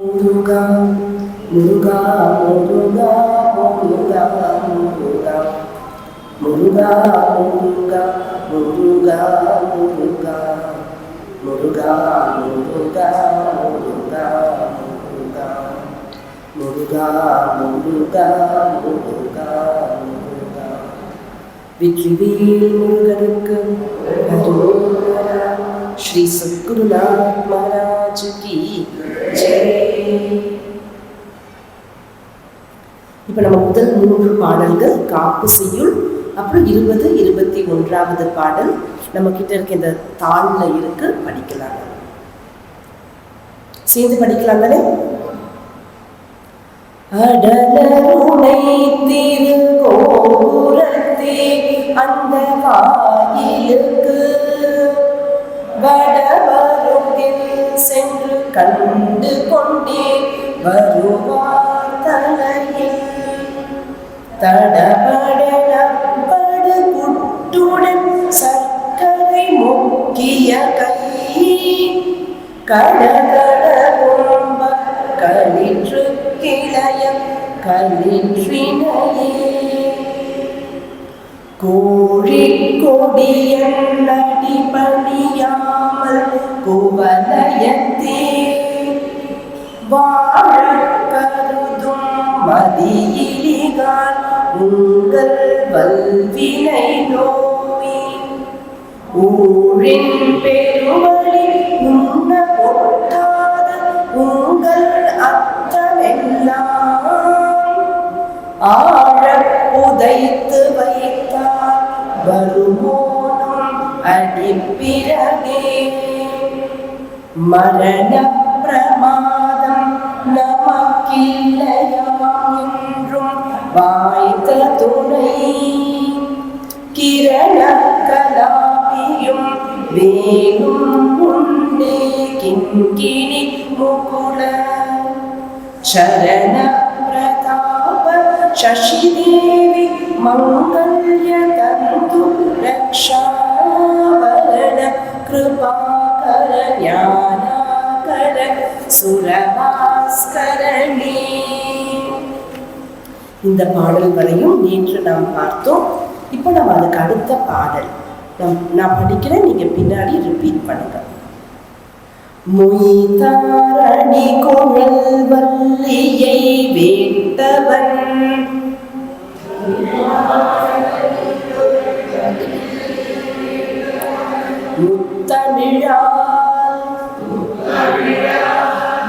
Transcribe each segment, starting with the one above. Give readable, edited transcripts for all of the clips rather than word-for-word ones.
முருகா முருகா முருகா முருகா முருகா முருகா முருகா முருகா முருகா முருகா முருகா முருகா முருகா முருகா முருகா முருகா வெற்றிவேல் முருகனுக்கு அரோகரா. ஸ்ரீ சத்குருநாத் மகாராஜ் கி ஜெய். இப்போ நம்ம முதல் 3 பாடல்கள் காப்பு செய்யுள், அப்புறம் 20, 21வது பாடல் நம்ம கிட்ட இருக்க இந்த தாள்ல இருக்கு, படிக்கலாம். சேர்ந்து படிக்கலாம் தானே? அடலருணை திருக்கோபுரத்தே அந்த வாயிலுக்கு வடவருங்கில் சென்று கண்டு கொண்டே வருவார் தலையில் தடபடப்படு குட்டுடன் சர்க்கரை முக்கிய கை கடகட கும்ப களிற்று கிளைய களிற்றினையே கோழி கொடியன் அடிபணியாமல் குவலயத்தே வாழ கருதும் மதியிலிகான் உங்கள் வல்வினை நோவி ஊழின் பெருவழி உண்ண ஒட்டாத உங்கள் அத்தமெல்லாம் ஆழ புதைத்து வைத்தார் வருமோனும் அடிப்பிறகே மரண பிரமாதம் நமக்கில்லையாம் என்றும் வாய்த்த துணை கிரண கலாபியும் வேணும் உண்டே கிங்கிணி முகுல சரண பிரதாப சசிதேவி மங்கல்ய தந்து ரக்ஷாவரண கிருபாகர ஞானாகர சுரபாஸ்கரணே. இந்த பாடல் வரையும் நேற்று நாம் பார்த்தோம். இப்போ நம்ம அதுக்கு அடுத்த பாடல் நான் படிக்கிறேன், நீங்க பின்னாடி ரிப்பீட் பண்ணுங்க. மொய்தாரணி குழல் வல்லியை வேட்டவன் முத்தமிழால்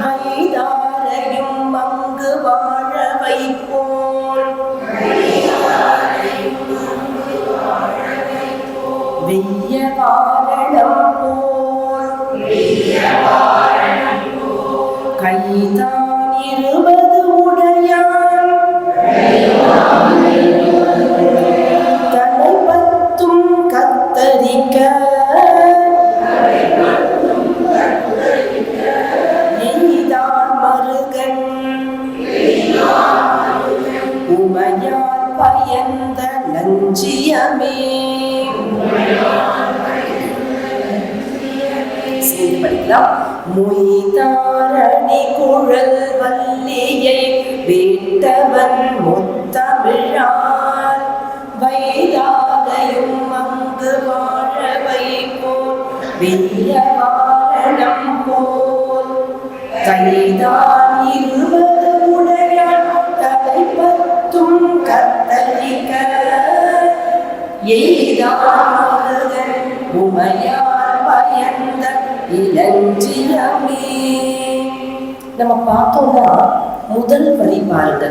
வைதாரையும் அங்கு வாழ வைப்போன் வெய்ய வாரணம் போல் கைதான் 20 உடையான் தலை 10 கத்தரிக்க எய்தான் மருகன் உமையால் பயந்த நஞ்சியமே. சேர்ந்து படிக்கலாம். மொய்தாரணி குழல் வல்லியை வேட்டவன் முத்தமிழால் வைதாரையும் அங்கு வாழ வைப்போன் வெய்ய வாரணம் போல் கைதான் 20 உடையான் தலை 10 கத்தரிக்க எய்தான் உமையால் பயந்த இளஞ்சியமே. நம்ம பார்த்தோம்னா முதல் வழி பாருங்க,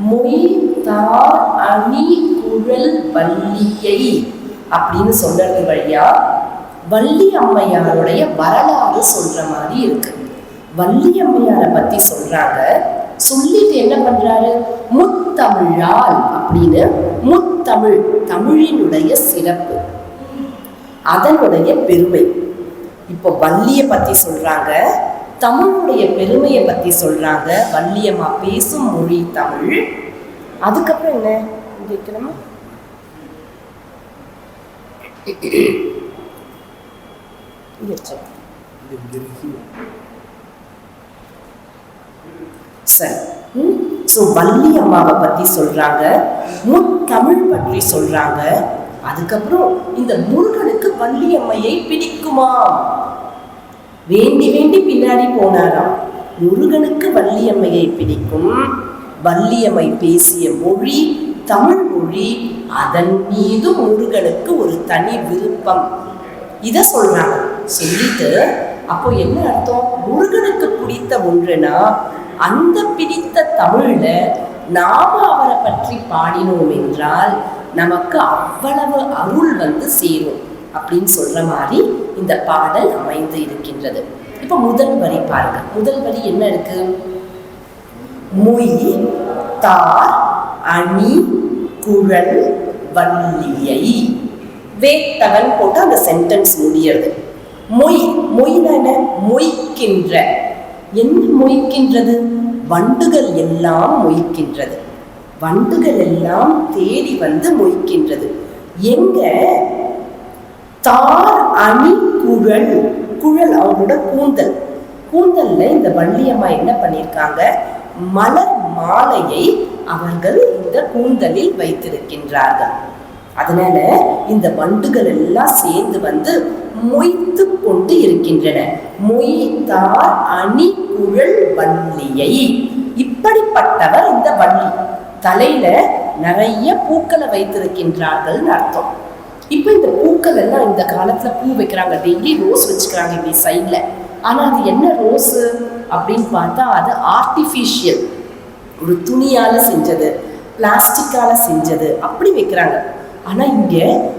மொய் தார் அணி குழல் வள்ளியை அப்படின்னு சொல்றது வழியா வள்ளி அம்மையாருடைய வரலாறு சொல்ற மாதிரி இருக்கு. வள்ளி அம்மையாரை பத்தி சொல்றாங்க. சொல்லிட்டு என்ன பண்றாரு, முத்தமிழால் அப்படின்னு முத்தமிழ், தமிழினுடைய சிறப்பு, அதனுடைய பெருமை. இப்போ வள்ளியை பத்தி சொல்றாங்க, தமிழுடைய பெருமையை பத்தி சொல்றாங்க. வள்ளியம்மா பேசும் மொழி தமிழ். அதுக்கப்புறம் என்ன கேட்கணுமா, சரி. ஸோ வள்ளி அம்மாவை பற்றி சொல்கிறாங்க, முத்தமிழ் பற்றி சொல்கிறாங்க. அதுக்கப்புறம் இந்த முருகனுக்கு வள்ளி அம்மையை பிடிக்குமா? வேண்டி வேண்டி பின்னாடி போனாராம். முருகனுக்கு வள்ளி அம்மையை பிடிக்கும். வள்ளியம்மை பேசிய மொழி தமிழ் மொழி, அதன் மீது முருகனுக்கு ஒரு தனி விருப்பம். இதை சொல்றாங்க. சொல்லிட்டு அப்போ என்ன அர்த்தம்? முருகனுக்கு பிடித்த ஒன்றுனா அந்த பிடித்த தமிழ்ல நாம அவரை பற்றி பாடினோம் என்றால் நமக்கு அவ்வளவு அருள் சேரும் அப்படின்னு சொல்ற மாதிரி இந்த பாடல் அமைந்து இருக்கின்றது. இப்ப முதல் வரி பாருங்க. முதல் வரி என்ன இருக்கு? மொய் தார் அணி குழல் வள்ளியை. வேட்டவன் போட்டு அந்த சென்டென்ஸ் முடியறது. மொய், மொய்னா என்ன? மொய்க்கின்ற. என்ன மொய்க்கின்றது? வண்டுகள் எல்லாம் மொய்க்கின்றது. வண்டுகள் எல்லாம் தேடி மொய்க்கின்றது. எங்க? தார் அணி குழல். குழல் அவங்களோட கூந்தல். கூந்தல்ல இந்த வள்ளியம்மா என்ன பண்ணியிருக்காங்க? மலர் மாலையை அவர்கள் இந்த கூந்தலில் வைத்திருக்கின்றார்கள். அதனால இந்த வண்டுகள் எல்லாம் சேர்ந்து மொய்த்து கொண்டு இருக்கின்றன. மொய்த்தார் அணி குழல் வள்ளியை. இப்படிப்பட்டவர் இந்த வள்ளி. தலையில நிறைய பூக்களை வைத்திருக்கின்றார்கள் அர்த்தம். இப்ப இந்த பூக்கள் எல்லாம் இந்த காலத்துல பூ வைக்கிறாங்க. டெய்லி ரோஸ் வச்சுக்கிறாங்க இப்படி சைட்ல. ஆனா அது என்ன ரோஸ் அப்படின்னு பார்த்தா அது ஆர்டிஃபிஷியல். ஒரு துணியால செஞ்சது, பிளாஸ்டிக்கால செஞ்சது, அப்படி வைக்கிறாங்க. ஆனா இங்க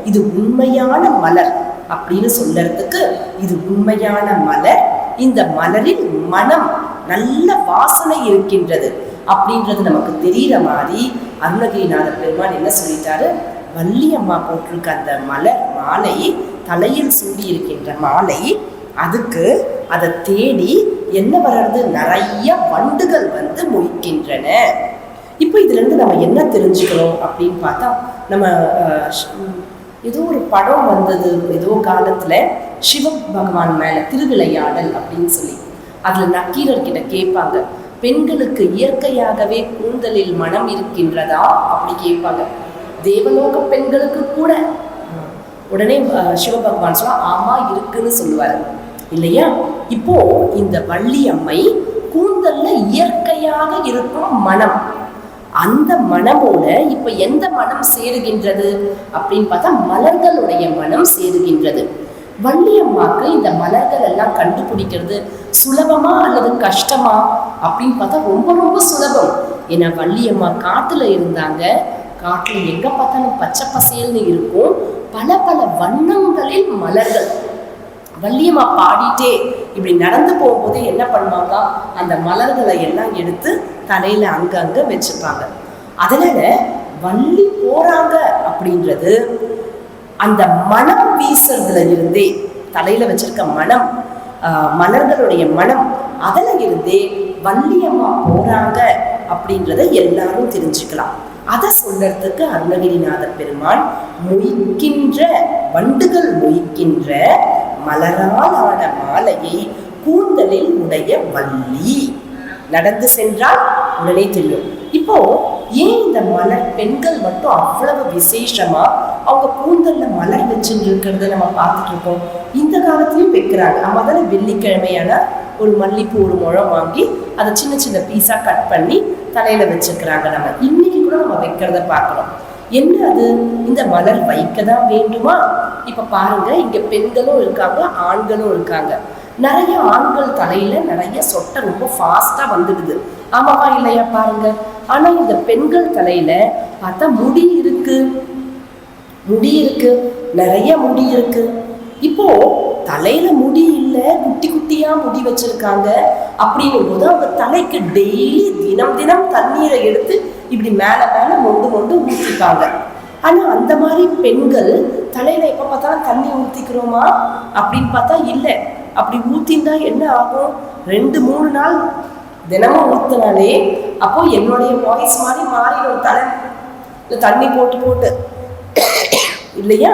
இது உண்மையான மலர் அப்படின்னு சொல்றதுக்கு இது உண்மையான மலர். இந்த மலரின் மனம் நல்ல வாசனை இருக்கின்றது அப்படின்றது நமக்கு தெரிகிற மாதிரி அருணகிரிநாத பெருமான் என்ன சொல்லிட்டாரு? வள்ளி அம்மா போட்டிருக்க அந்த மலர் மாலை, தலையில் சூடி இருக்கின்ற மாலை, அதுக்கு அதை தேடி என்ன வர்றது? நிறைய வண்டுகள் மொய்க்கின்றன. இப்போ இதுல இருந்து நம்ம என்ன தெரிஞ்சுக்கிறோம் அப்படின்னு பார்த்தா, நம்ம ஏதோ ஒரு படம் வந்தது ஏதோ காலத்துல சிவ பகவான் மேல திருவிளையாடல் அப்படின்னு சொல்லி, அதுல நக்கீரர் கிட்ட கேட்பாங்க, பெண்களுக்கு இயற்கையாகவே கூந்தலில் மனம் இருக்கின்றதா அப்படி கேட்பாங்க. தேவலோக பெண்களுக்கு கூட. உடனே சிவபகவான் சொல்ல ஆமா இருக்குன்னு சொல்லுவாரு இல்லையா? இப்போ இந்த வள்ளி அம்மை கூந்தல்ல இயற்கையாக இருக்கும் மனம், அந்த மனமோட இப்ப எந்த மனம் சேருகின்றது அப்படின்னு பார்த்தா மலர்களுடைய மனம் சேருகின்றது. வள்ளி அம்மாக்கு இந்த மலர்கள் எல்லாம் கண்டுபிடிக்கிறது சுலபமா அல்லது கஷ்டமா அப்படின்னு பார்த்தா ரொம்ப ரொம்ப சுலபம். ஏன்னா வள்ளி அம்மா காட்டுல இருந்தாங்க. காட்டுல எங்க பார்த்தாலும் பச்சை பசேல்னு இருக்கும். பல பல வண்ணங்களில் மலர்கள். வள்ளியம்மா பாடிட்டே இப்படி நடந்து போகும்போது என்ன பண்ணுவாங்க? அந்த மலர்களை எல்லாம் எடுத்து தலையில அங்கங்க வச்சுப்பாங்க. அதனால வள்ளி போறாங்க அப்படின்றது அந்த மனம் வீசுறதுல இருந்தே, தலையில வச்சிருக்க மனம், மலர்களுடைய மனம், அதுல இருந்தே வள்ளியம்மா போறாங்க அப்படின்றத எல்லாரும் தெரிஞ்சுக்கலாம். அதை சொல்றதுக்கு அருணகிரிநாத பெருமான் மொய்க்கின்ற வண்டுகள் மொய்க்கின்ற மலரால் ஆன மாலையை கூந்தலில் உடைய வள்ளி. நடந்து சென்றால் உடனே தெரியும். இப்போ ஏன் இந்த மலர் பெண்கள் மட்டும் அவ்வளவு விசேஷமா அவங்க கூந்தல்ல மலர் வச்சுட்டு இருக்கிறத நம்ம பார்த்துட்டு இருக்கோம். இந்த காலத்திலயும் வைக்கிறாங்க. நம்ம தானே வெள்ளிக்கிழமையான ஒரு மல்லிப்பூ ஒரு முழம் வாங்கி அதை சின்ன சின்ன பீஸா கட் பண்ணி தலையில வச்சுக்கிறாங்க. நம்ம இன்னைக்கு கூட நம்ம வைக்கிறத பார்க்கிறோம். என்ன அது? இந்த மலர் வைக்கதான் வேண்டுமா? இப்ப பாருங்க, இங்க பெண்களும் இருக்காங்க, ஆண்களும் இருக்காங்க. நிறைய ஆண்கள் தலையில நிறைய சொட்டை ரொம்ப ஃபாஸ்டா வந்துடுது. ஆமாவா இல்லையா? பாருங்க. ஆனா இந்த பெண்கள் தலையில பார்த்தா முடி இருக்கு, நிறைய முடி இருக்கு. இப்போ தலையில முடி இல்லை, குட்டி குட்டியா முடி வச்சிருக்காங்க. அப்படின்னும் போது அவங்க தலைக்கு டெய்லி தினம் தண்ணீரை எடுத்து இப்படி மேல மேல மொண்டு ஊற்றிப்பாங்க. ஆனா அந்த மாதிரி பெண்கள் தலையில எப்ப பார்த்தாலும் தண்ணி ஊற்றிக்கிறோமா அப்படின்னு பார்த்தா இல்லை. அப்படி ஊத்தினா என்ன ஆகும்? 2-3 நாள் தினமும் ஊத்தினாலே அப்போ என்னுடைய வாய்ஸ் மாதிரி மாறிடும். தண்ணி போட்டு இல்லையா?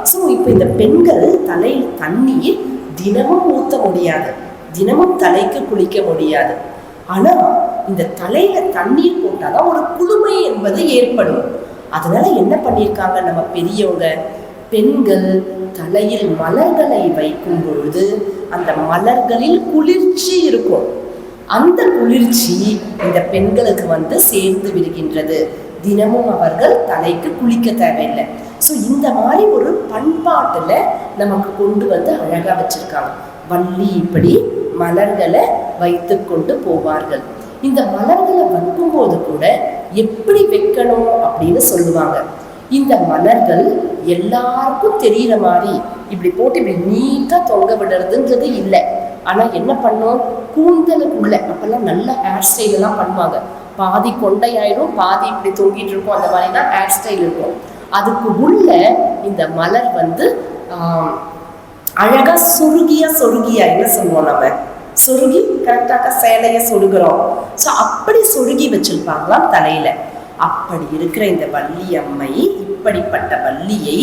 ஸோ இப்போ இந்த பெண்கள் தலையில் தண்ணீர் தினமும் ஊற்ற முடியாது, தினமும் தலைக்கு குளிக்க முடியாது. ஆனா இந்த தலையில தண்ணீர் போட்டாதான் ஒரு குளுமை என்பது ஏற்படும். அதனால என்ன பண்ணியிருக்காங்க நம்ம பெரியவங்க, பெண்கள் தலையில் மலர்களை வைக்கும் பொழுது அந்த மலர்களில் குளிர்ச்சி இருக்கும். அந்த குளிர்ச்சி இந்த பெண்களுக்கு சேர்ந்து விடுகின்றது. தினமும் அவர்கள் தலைக்கு குளிக்க தேவையில்லை. ஸோ இந்த மாதிரி ஒரு பண்பாட்டுல நமக்கு கொண்டு அழகா வச்சிருக்காங்க. வள்ளி இப்படி மலர்களை வைத்து கொண்டு போவார்கள். இந்த மலர்களை வைக்கும்போது கூட எப்படி வைக்கணும் அப்படின்னு சொல்லுவாங்க. இந்த மலர்கள் எல்லாருக்கும் தெரிகிற மாதிரி இப்படி போட்டு இப்படி நீட்டா தொங்க விடுறதுன்றது இல்லை. ஆனா என்ன பண்ணும், கூந்தலுக்குள்ள அப்பெல்லாம் நல்ல ஹேர் ஸ்டைல் எல்லாம் பண்ணுவாங்க. பாதி கொண்டையாயிடும், பாதி இப்படி தொங்கிட்டு இருக்கும். அந்த மாதிரி தான் ஹேர் ஸ்டைல் இருக்கும். அதுக்கு உள்ள இந்த மலர் அழகா சொருகியா என்ன சொல்லுவோம், நம்ம சொருகி கரெக்டாக சேலைய சொருகிறோம். ஸோ அப்படி சொருகி வச்சிருப்பாங்களாம் தலையில. அப்படி இருக்கிற இந்த வள்ளி அம்மை, இப்படிப்பட்ட வள்ளியை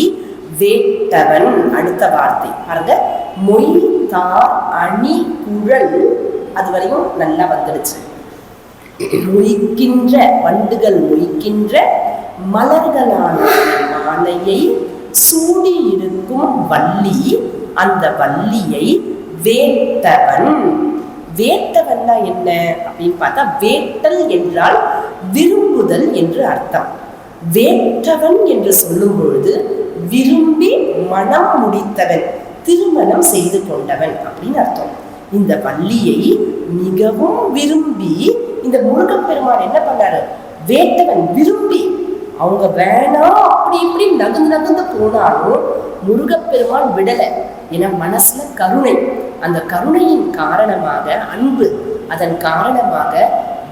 வேட்டவன், அடுத்த வார்த்தை பாருங்க, மொய் தார் அணி குழல், அது வரையும் நல்லா வந்துடுச்சு. மொய்க்கின்ற வண்டுகள் மொய்க்கின்ற மலர்களான மாலையை சூடி இருக்கும் வள்ளி, அந்த வள்ளியை வேட்டவன். வேட்டவன்னா என்ன அப்படின்னு பார்த்தா, வேட்டல் என்றால் விரும்புதல் என்று அர்த்தம். வேட்டவன் என்று சொல்லும் பொழுது விரும்பி மனம் முடித்தவன், திருமணம் செய்து கொண்டவன் அப்படின்னு அர்த்தம். இந்த வள்ளியை மிகவும் விரும்பி இந்த முருகப்பெருமான் என்ன பண்ணாரு, வேட்டவன் விரும்பி, அவங்க வேணாம் அப்படி இப்படி நகுந்து போனாலும் முருகப்பெருமான் விடலை. ஏன்னா மனசுல கருணை, அந்த கருணையின் காரணமாக, அன்பு, அதன் காரணமாக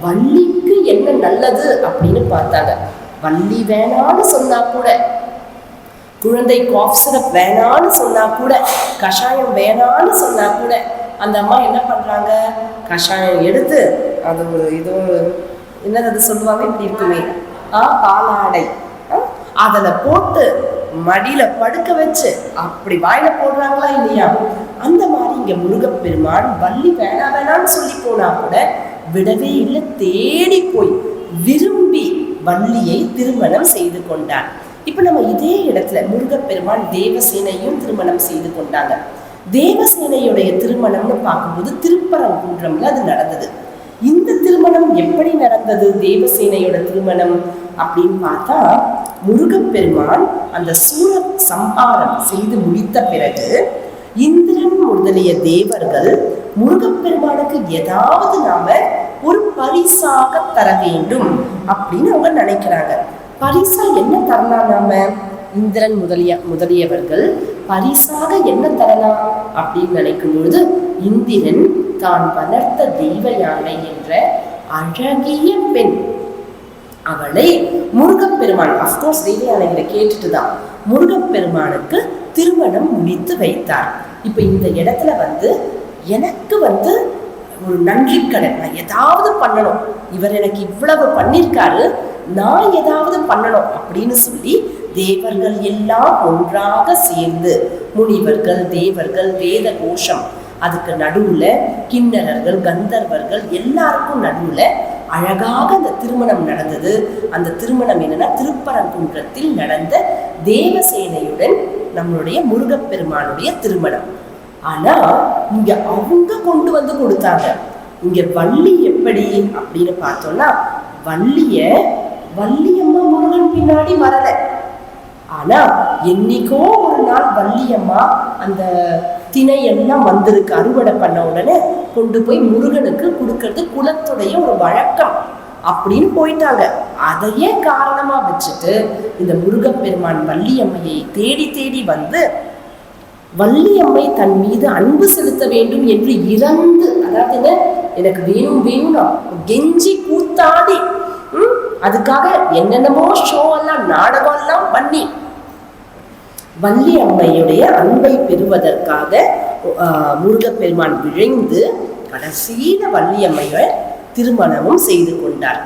வள்ளிக்கு என்ன நல்லது அப்படின்னு பார்த்தாங்க. வள்ளி வேணான்னு சொன்னா கூட, குழந்தை காஃப் சிரப் வேணான்னு சொன்னா கூட, கஷாயம் வேணான்னு சொன்னா கூட, அந்த அம்மா என்ன பண்றாங்க, கஷாயம் எடுத்து அது ஒரு இது என்னது அது சொல்லுவாங்க, இப்படி இருக்குமே பாலாடை, அதில் போட்டு மடியில படுக்க வச்சு அப்படி வாயில போடுறாங்களா இல்லையா? அந்த மாதிரி இங்க முருகப்பெருமான் வள்ளி வேணான்னு சொல்லி போனா கூட விடவே இல்லை, தேடி போய் விரும்பி வள்ளியை திருமணம் செய்து கொண்டார். இப்ப நம்ம இதே இடத்துல முருகப்பெருமான் தேவசேனையும் திருமணம் செய்து கொண்டாங்க. தேவசேனையுடைய திருமணம்னு பார்க்கும்போது திருப்பரங்குன்றம்ல அது நடந்தது. இந்த திருமணம் எப்படி நடந்தது, தேவசேனையோட திருமணம் அப்படின்னு பார்த்தா, முருகப்பெருமான் அந்த சூர சம்ஹாரம் செய்து முடித்த பிறகு இந்திரன் முதலிய தேவர்கள் முருகப்பெருமானுக்கு ஏதாவது நாம ஒரு பரிசாக தர வேண்டும் அப்படின்னு அவங்க நினைக்கிறாங்க. பரிசா என்ன தரலாம் நாம? இந்திரன் முதலியவர்கள் பரிசாக என்ன தரலாம் அப்படின்னு நினைக்கும் பொழுது, இந்திரன் தான் வளர்த்த தெய்வ யானை என்ற அழகிய பெண், அவளை முருகப்பெருமான், அப்கோர்ஸ் தெய்வ யானைகளை கேட்டுட்டுதான் முருகப்பெருமானுக்கு திருமணம் முடித்து வைத்தார். இப்ப இந்த இடத்துல எனக்கு ஒரு நன்றி கடன், நான் ஏதாவது பண்ணணும், இவர் எனக்கு இவ்வளவு பண்ணிருக்காரு, நான் ஏதாவது பண்ணணும் அப்படின்னு சொல்லி தேவர்கள் எல்லாம் ஒன்றாக சேர்ந்து, முனிவர்கள், தேவர்கள், வேத கோஷம், அதுக்கு நடுவுல கிண்ணறர்கள், கந்தர்வர்கள் எல்லாருக்கும் நடுவுல அழகாக அந்த திருமணம் நடந்தது. அந்த திருமணம் என்னன்னா, திருப்பரங்குன்றத்தில் நடந்த தேவசேனையுடன் நம்மளுடைய முருகப்பெருமானுடைய திருமணம். ஆனா இங்க அவங்க கொண்டு கொடுத்தாங்க. இங்க வள்ளி எப்படி அப்படின்னு பார்த்தோம்னா, வள்ளியம்மா முருகன் பின்னாடி வரல. ஆனா என்னைக்கோ ஒரு நாள் வள்ளியம்மா அந்த திணையெல்லாம் வந்திருக்கு, அறுவடை பண்ண உடனே கொண்டு போய் முருகனுக்கு கொடுக்கறது குலத்துடைய ஒரு வழக்கம் அப்படின்னு போயிட்டாங்க. அதையே காரணமா வச்சுட்டு இந்த முருகப்பெருமான் வள்ளியம்மையை தேடி தேடி வள்ளியம்மை தன் மீது அன்பு செலுத்த வேண்டும் என்று இறந்து, அதாவது எனக்கு வேணும் வேணும்னா கெஞ்சி கூத்தாடி, அதுக்காக என்னென்னமோ ஷோ எல்லாம் நாடகம் எல்லாம் பண்ணி வள்ளி அம்மையுடைய அன்பை பெறுவதற்காக முருகப்பெருமான் விழைந்து கடைசியில வள்ளி அம்மைய திருமணமும் செய்து கொண்டார்.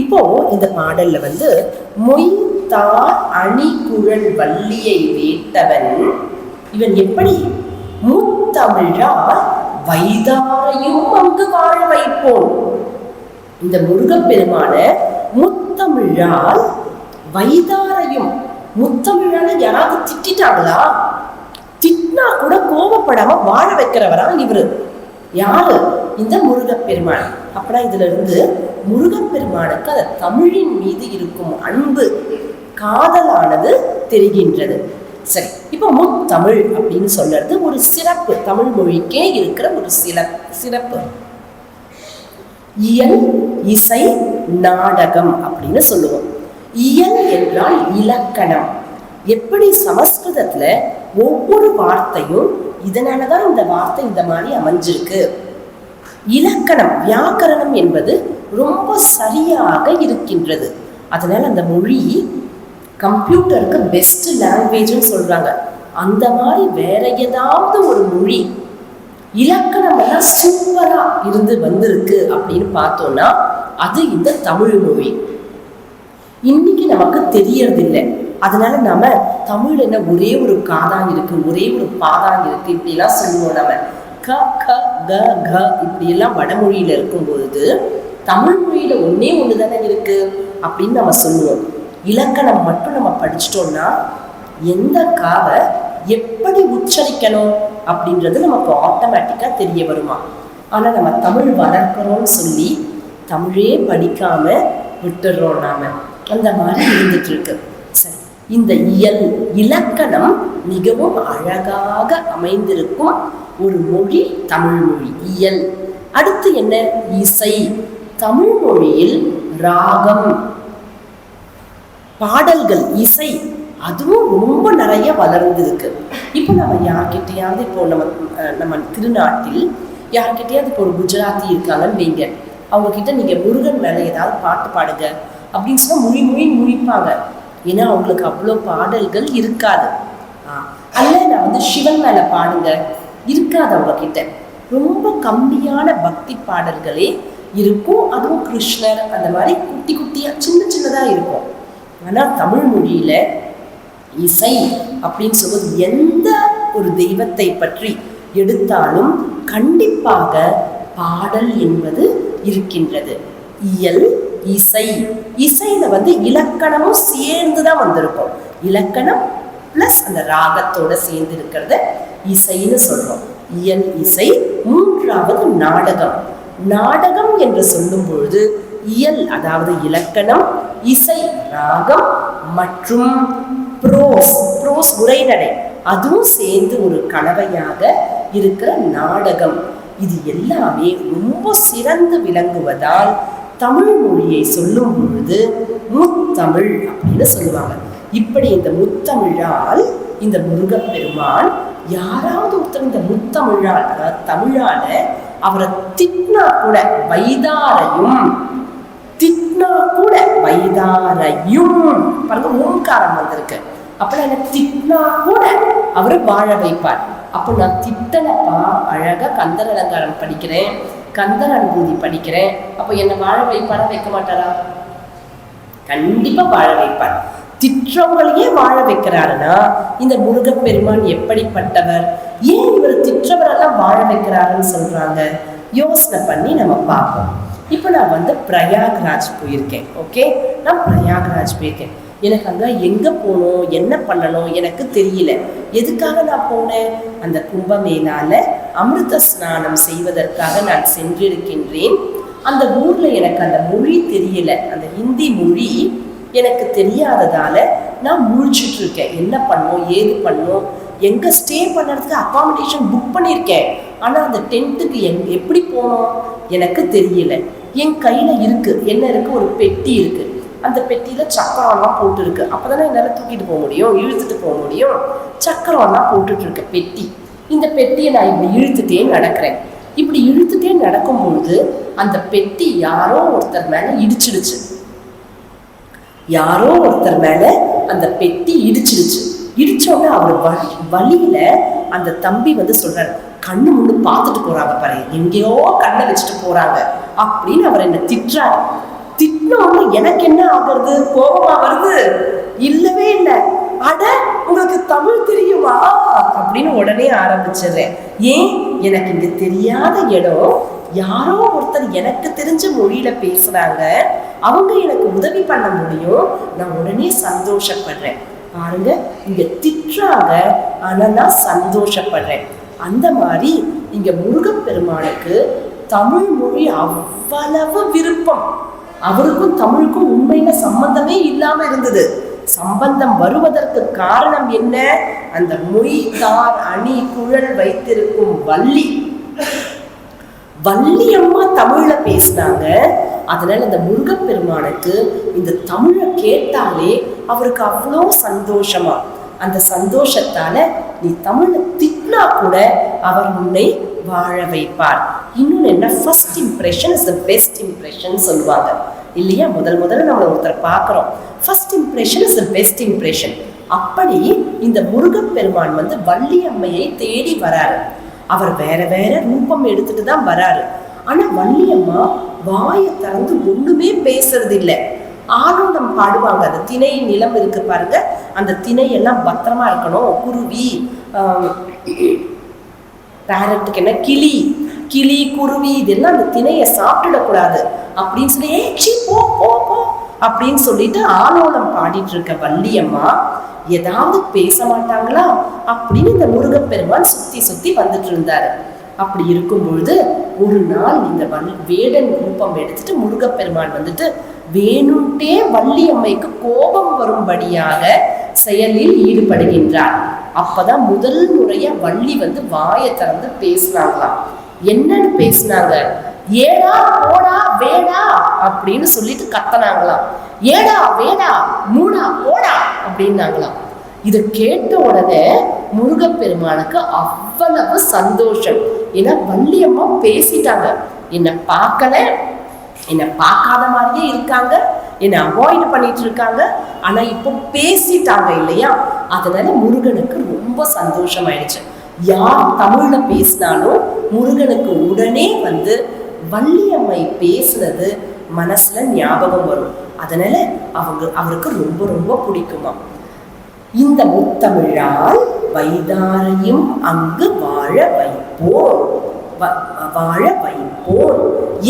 இப்போ இந்த பாடல்ல மொய்த்தார் அணி குழல் வள்ளியை வேட்டவன், இவன் எப்படி முத்தமிழால் வைதாரையும் அங்கு வாழ வைப்போம். இந்த முருகப்பெருமான முத்தமிழால் வைதாரையும், முத்தமிழால யாராவது திட்டாங்களா? திட்டினா கூட கோபப்படாம வாழ வைக்கிறவரா இவரு. யாரு? இந்த முருகப்பெருமான். அப்படின்னா இதுல இருந்து முருகப்பெருமானுக்கு அந்த தமிழின் மீது இருக்கும் அன்பு, காதலானது தெரிகின்றது. சரி, இப்ப முத்தமிழ் அப்படின்னு சொல்றது ஒரு சிறப்பு, தமிழ் மொழிக்கே இருக்கிற ஒரு சிறப்பு. இயல், இசை, நாடகம் அப்படின்னு சொல்லுவோம். இயல் என்றால் இலக்கணம். எப்படி சமஸ்கிருதத்துல ஒவ்வொரு வார்த்தையும் இதனாலதான் இந்த வார்த்தை இந்த மாதிரி அமைஞ்சிருக்கு. இலக்கணம், வியாக்கரணம் என்பது ரொம்ப சரியாக இருக்கின்றது. அதனால அந்த மொழி கம்ப்யூட்டருக்கு பெஸ்ட் லாங்குவேஜ்னு சொல்றாங்க. அந்த மாதிரி வேற ஏதாவது ஒரு மொழி இலக்கணம் எல்லாம் சூப்பரா இருந்து வந்திருக்கு அப்படின்னு பார்த்தோம்னா அது இந்த தமிழ் மொழி. இன்னைக்கு நமக்கு தெரியறதில்லை. அதனால நம்ம தமிழ் என்ன ஒரே ஒரு காதான் இருக்கு, ஒரே ஒரு பாதான் இருக்கு இப்படி எல்லாம் சொல்லுவோம். நம்ம க க க க இப்படி எல்லாம் வடமொழியில இருக்கும் பொழுது தமிழ் மொழியில ஒன்னே ஒண்ணுதானே இருக்கு அப்படின்னு நம்ம சொல்லுவோம். இலக்கணம் மட்டும் நம்ம படிச்சிட்டோம்னா எந்த காவை எப்படி உச்சரிக்கணும் அப்படின்றது நமக்கு ஆட்டோமேட்டிக்கா தெரிய வருமா. ஆனா நம்ம தமிழ் வளர்க்கிறோம்னு சொல்லி தமிழே படிக்காம விட்டுடுறோம் நாம. அந்த மாதிரி இருந்துட்டு இருக்கு. சரி, இந்த இயல், இலக்கணம் மிகவும் அழகாக அமைந்திருக்கும் ஒரு மொழி தமிழ் மொழி. இயல். அடுத்து என்ன? இசை. தமிழ் மொழியில் ராகம், பாடல்கள், இசை அதுவும் ரொம்ப நிறைய வளர்ந்துருக்கு. இப்போ நம்ம யார்கிட்டையாவது, இப்போ நம்ம திருநாட்டில் யார்கிட்டையாவது இப்போ ஒரு குஜராத்தி இருக்காங்கன்னு வைங்க, அவங்க கிட்ட நீங்க முருகன் மேல ஏதாவது பாட்டு பாடுங்க அப்படின்னு சொன்னா முழிப்பாங்க. ஏன்னா அவங்களுக்கு அவ்வளோ பாடல்கள் இருக்காது. அல்ல நான் சிவன் மேல பாடுங்க இருக்காது அவங்க கிட்ட. ரொம்ப கம்மியான பக்தி பாடல்களே இருக்கும். அதுவும் கிருஷ்ணர் அந்த மாதிரி குட்டி குட்டியா சின்னதா இருக்கும். ஆனா தமிழ் மொழியில இசை அப்படின்னு சொல்வது எந்த ஒரு தெய்வத்தை பற்றி எடுத்தாலும் கண்டிப்பாக பாடல் என்பது இருக்கின்றது. இயல், இசை. இசையில இலக்கணமும் சேர்ந்துதான் வந்திருக்கும். இலக்கணம் பிளஸ் அந்த ராகத்தோட சேர்ந்து இருக்கிறத இசைன்னு சொல்றோம். இயல், இசை. மூன்றாவது நாடகம். நாடகம் என்று சொல்லும் பொழுது இயல் அதாவது இலக்கணம், இசை ராகம் மற்றும் புரோஸ் உரைநடை அதுவும் சேர்ந்து ஒரு கலவையாக இருக்கிற நாடகம். இது எல்லாமே ரொம்ப சிறந்து விளங்குவதால் தமிழ் மொழியை சொல்லும் பொழுது முத்தமிழ் அப்படின்னு சொல்லுவாங்க. இப்படி இந்த முத்தமிழால் இந்த முருகப்பெருமான் யாராவது ஒருத்தர் இந்த முத்தமிழால் அதாவது தமிழால அவரை திட்டினா கூட வைதாரையும் பாருங்க, ஓங்காரம் வந்திருக்கு. அப்ப நான் திட்டினா கூட அவரை வாழ வைப்பார். அப்போ நான் திட்டலப்பா, அழகா கந்தர் அலங்காரம் படிக்கிறேன், கந்தர் அனுபூதி படிக்கிறேன், அப்போ என்னை வாழ வைப்பாரா வைக்க மாட்டாரா? கண்டிப்பா வாழ வைப்பார். திற்றவங்களையே வாழ வைக்கிறாருன்னா இந்த முருகப்பெருமான் எப்படிப்பட்டவர்? ஏன் இவர் திற்றவரெல்லாம் வாழ வைக்கிறாருன்னு சொல்றாங்க? யோசனை பண்ணி நம்ம பார்ப்போம். இப்போ நான் பிரயாக்ராஜ் போயிருக்கேன். ஓகே, நான் பிரயாக்ராஜ் போயிருக்கேன். எனக்கு அங்கே எங்கே போகணும், என்ன பண்ணணும் எனக்கு தெரியல. எதுக்காக நான் போனேன்? அந்த கும்பமேளால அமிர்த ஸ்நானம் செய்வதற்காக நான் சென்றிருக்கின்றேன். அந்த ஊரில் எனக்கு அந்த மொழி தெரியல, அந்த ஹிந்தி மொழி எனக்கு தெரியாததால நான் முழிச்சிட்டு இருக்கேன். என்ன பண்ணணும், ஏது பண்ணணும், எங்கே ஸ்டே பண்ணுறதுக்கு அகாமடேஷன் புக் பண்ணியிருக்கேன். ஆனால் அந்த டென்ட்டுக்கு எப்படி போகணும் எனக்கு தெரியல. என் கையில் இருக்குது, என்ன இருக்குது, ஒரு பெட்டி இருக்குது. அந்த பெட்டியில் சக்கரம்லாம் போட்டுருக்கு. அப்போ தானே என்னால் தூக்கிட்டு போக முடியும், இழுத்துட்டு போக முடியும். சக்கரம்லாம் போட்டுட்ருக்க பெட்டி. இந்த பெட்டியை நான் இப்படி இழுத்துட்டே நடக்கிறேன். இப்படி இழுத்துட்டே நடக்கும்பொழுது அந்த பெட்டி யாரோ ஒருத்தர் மேலே இடிச்சிடுச்சு. யாரோ ஒருத்தர் மேலே அந்த பெட்டி இடிச்சிடுச்சு. இடிச்சோடனே அவர் வழியில அந்த தம்பி சொல்றாரு, கண்ணு முன்னு பார்த்துட்டு போறாங்க பாரு, எங்கேயோ கண்ணை வச்சுட்டு போறாங்க அப்படின்னு அவர் என்ன திட்டுறாரு. திட்டினோன்னு எனக்கு என்ன ஆகுறது? கோபமா வருது? இல்லவே இல்லை. அட, உங்களுக்கு தமிழ் தெரியுமா அப்படின்னு உடனே ஆரம்பிச்சிடுறேன். ஏன் எனக்கு இங்க தெரியாத இடம், யாரோ ஒருத்தர் எனக்கு தெரிஞ்ச மொழியில பேசுறாங்க, அவங்க எனக்கு உதவி பண்ண முடியும், நான் உடனே சந்தோஷப்படுறேன். பாருங்க, இங்க திட்டுறாங்க, ஆனா நான் சந்தோஷப்படுறேன். அந்த மாதிரி இங்க முருகப்பெருமானுக்கு தமிழ் மொழி அவ்வளவு விருப்பம். அவருக்கும் தமிழுக்கும் உண்மையில சம்பந்தமே இல்லாம இருந்தது. சம்பந்தம் வருவதற்கு காரணம் என்ன? அந்த மொய் தார் அணி குழல் வைத்திருக்கும் வள்ளி அம்மா தமிழ்ல பேசினாங்க. அதனால இந்த முருகப்பெருமானுக்கு இந்த தமிழை கேட்டாலே அவருக்கு அவ்வளோ சந்தோஷமா. அந்த சந்தோஷத்தால நீ தமிழை திட்டினா கூட அவர் உன்னை வாழ வைப்பார். இன்னொன்னு என்ன, first impression is the best impression சொல்லுவாங்க இல்லையா? முதல்ல நம்ம ஒருத்தர் பார்க்குறோம், first impression is the best impression. அப்படி இந்த முருகப்பெருமான் வள்ளி அம்மையை தேடி வராரு. அவர் வேற வேற ரூபம் எடுத்துட்டு தான் வராரு. ஆனா வள்ளி அம்மா வாயை திறந்து ஒண்ணுமே பேசுறது இல்லை. ஆனந்தம் பாடுவாங்க. அந்த திணை நிலம் இருக்கு பாருங்க, அந்த திணையெல்லாம் பத்திரமா இருக்கணும். குருவி, பேரட்டுக்கு என்ன, கிளி குருவி இதெல்லாம் அந்த திணையை சாப்பிட்டுடக்கூடாது அப்படின்னு சொல்லி போ போ போ அப்படின்னு சொல்லிட்டு ஆலோலம் பாடிட்டு இருக்க வள்ளி அம்மா ஏதாவது பேச மாட்டாங்களா அப்படின்னு இந்த முருகப்பெருமான் சுத்தி வந்துட்டு இருந்தாரு. அப்படி இருக்கும் பொழுது ஒரு நாள் இந்த வேடன் ரூபம் எடுத்துட்டு முருகப்பெருமான் வேணும்ட்டே வள்ளி அம்மைக்கு கோபம் வரும்படியாக செயலில் ஈடுபடுகின்றார். அப்பதான் முதல் முறையா வள்ளி வாயை திறந்து பேசினாங்களாம். என்னன்னு பேசினாங்க? ஏடா போடா வேடா அப்படின்னு சொல்லிட்டு கத்தனாங்களாம். ஏடா வேடா மூடா போடா அப்படின்னாங்களாம். இதை கேட்ட உடனே முருகப்பெருமானுக்கு அவ்வளவு சந்தோஷம். ஏன்னா வள்ளி அம்மா பேசிட்டாங்க, என்னை பார்க்கல, என்னை பார்க்காத மாதிரியே இருக்காங்க, என்னை அவாய்ட் பண்ணிட்டு இருக்காங்க, ஆனா இப்போ பேசிட்டாங்க இல்லையா? அதனால முருகனுக்கு ரொம்ப சந்தோஷமாயிடுச்சு. யார் தமிழ்ல பேசினாலும் முருகனுக்கு உடனே வள்ளி அம்மை பேசுறது மனசுல ஞாபகம் வரும். அதனால அவருக்கு ரொம்ப ரொம்ப பிடிக்குமா. இந்த முத்தமிழால் வைதாரையும் அங்கு வாழ வைப்போம்.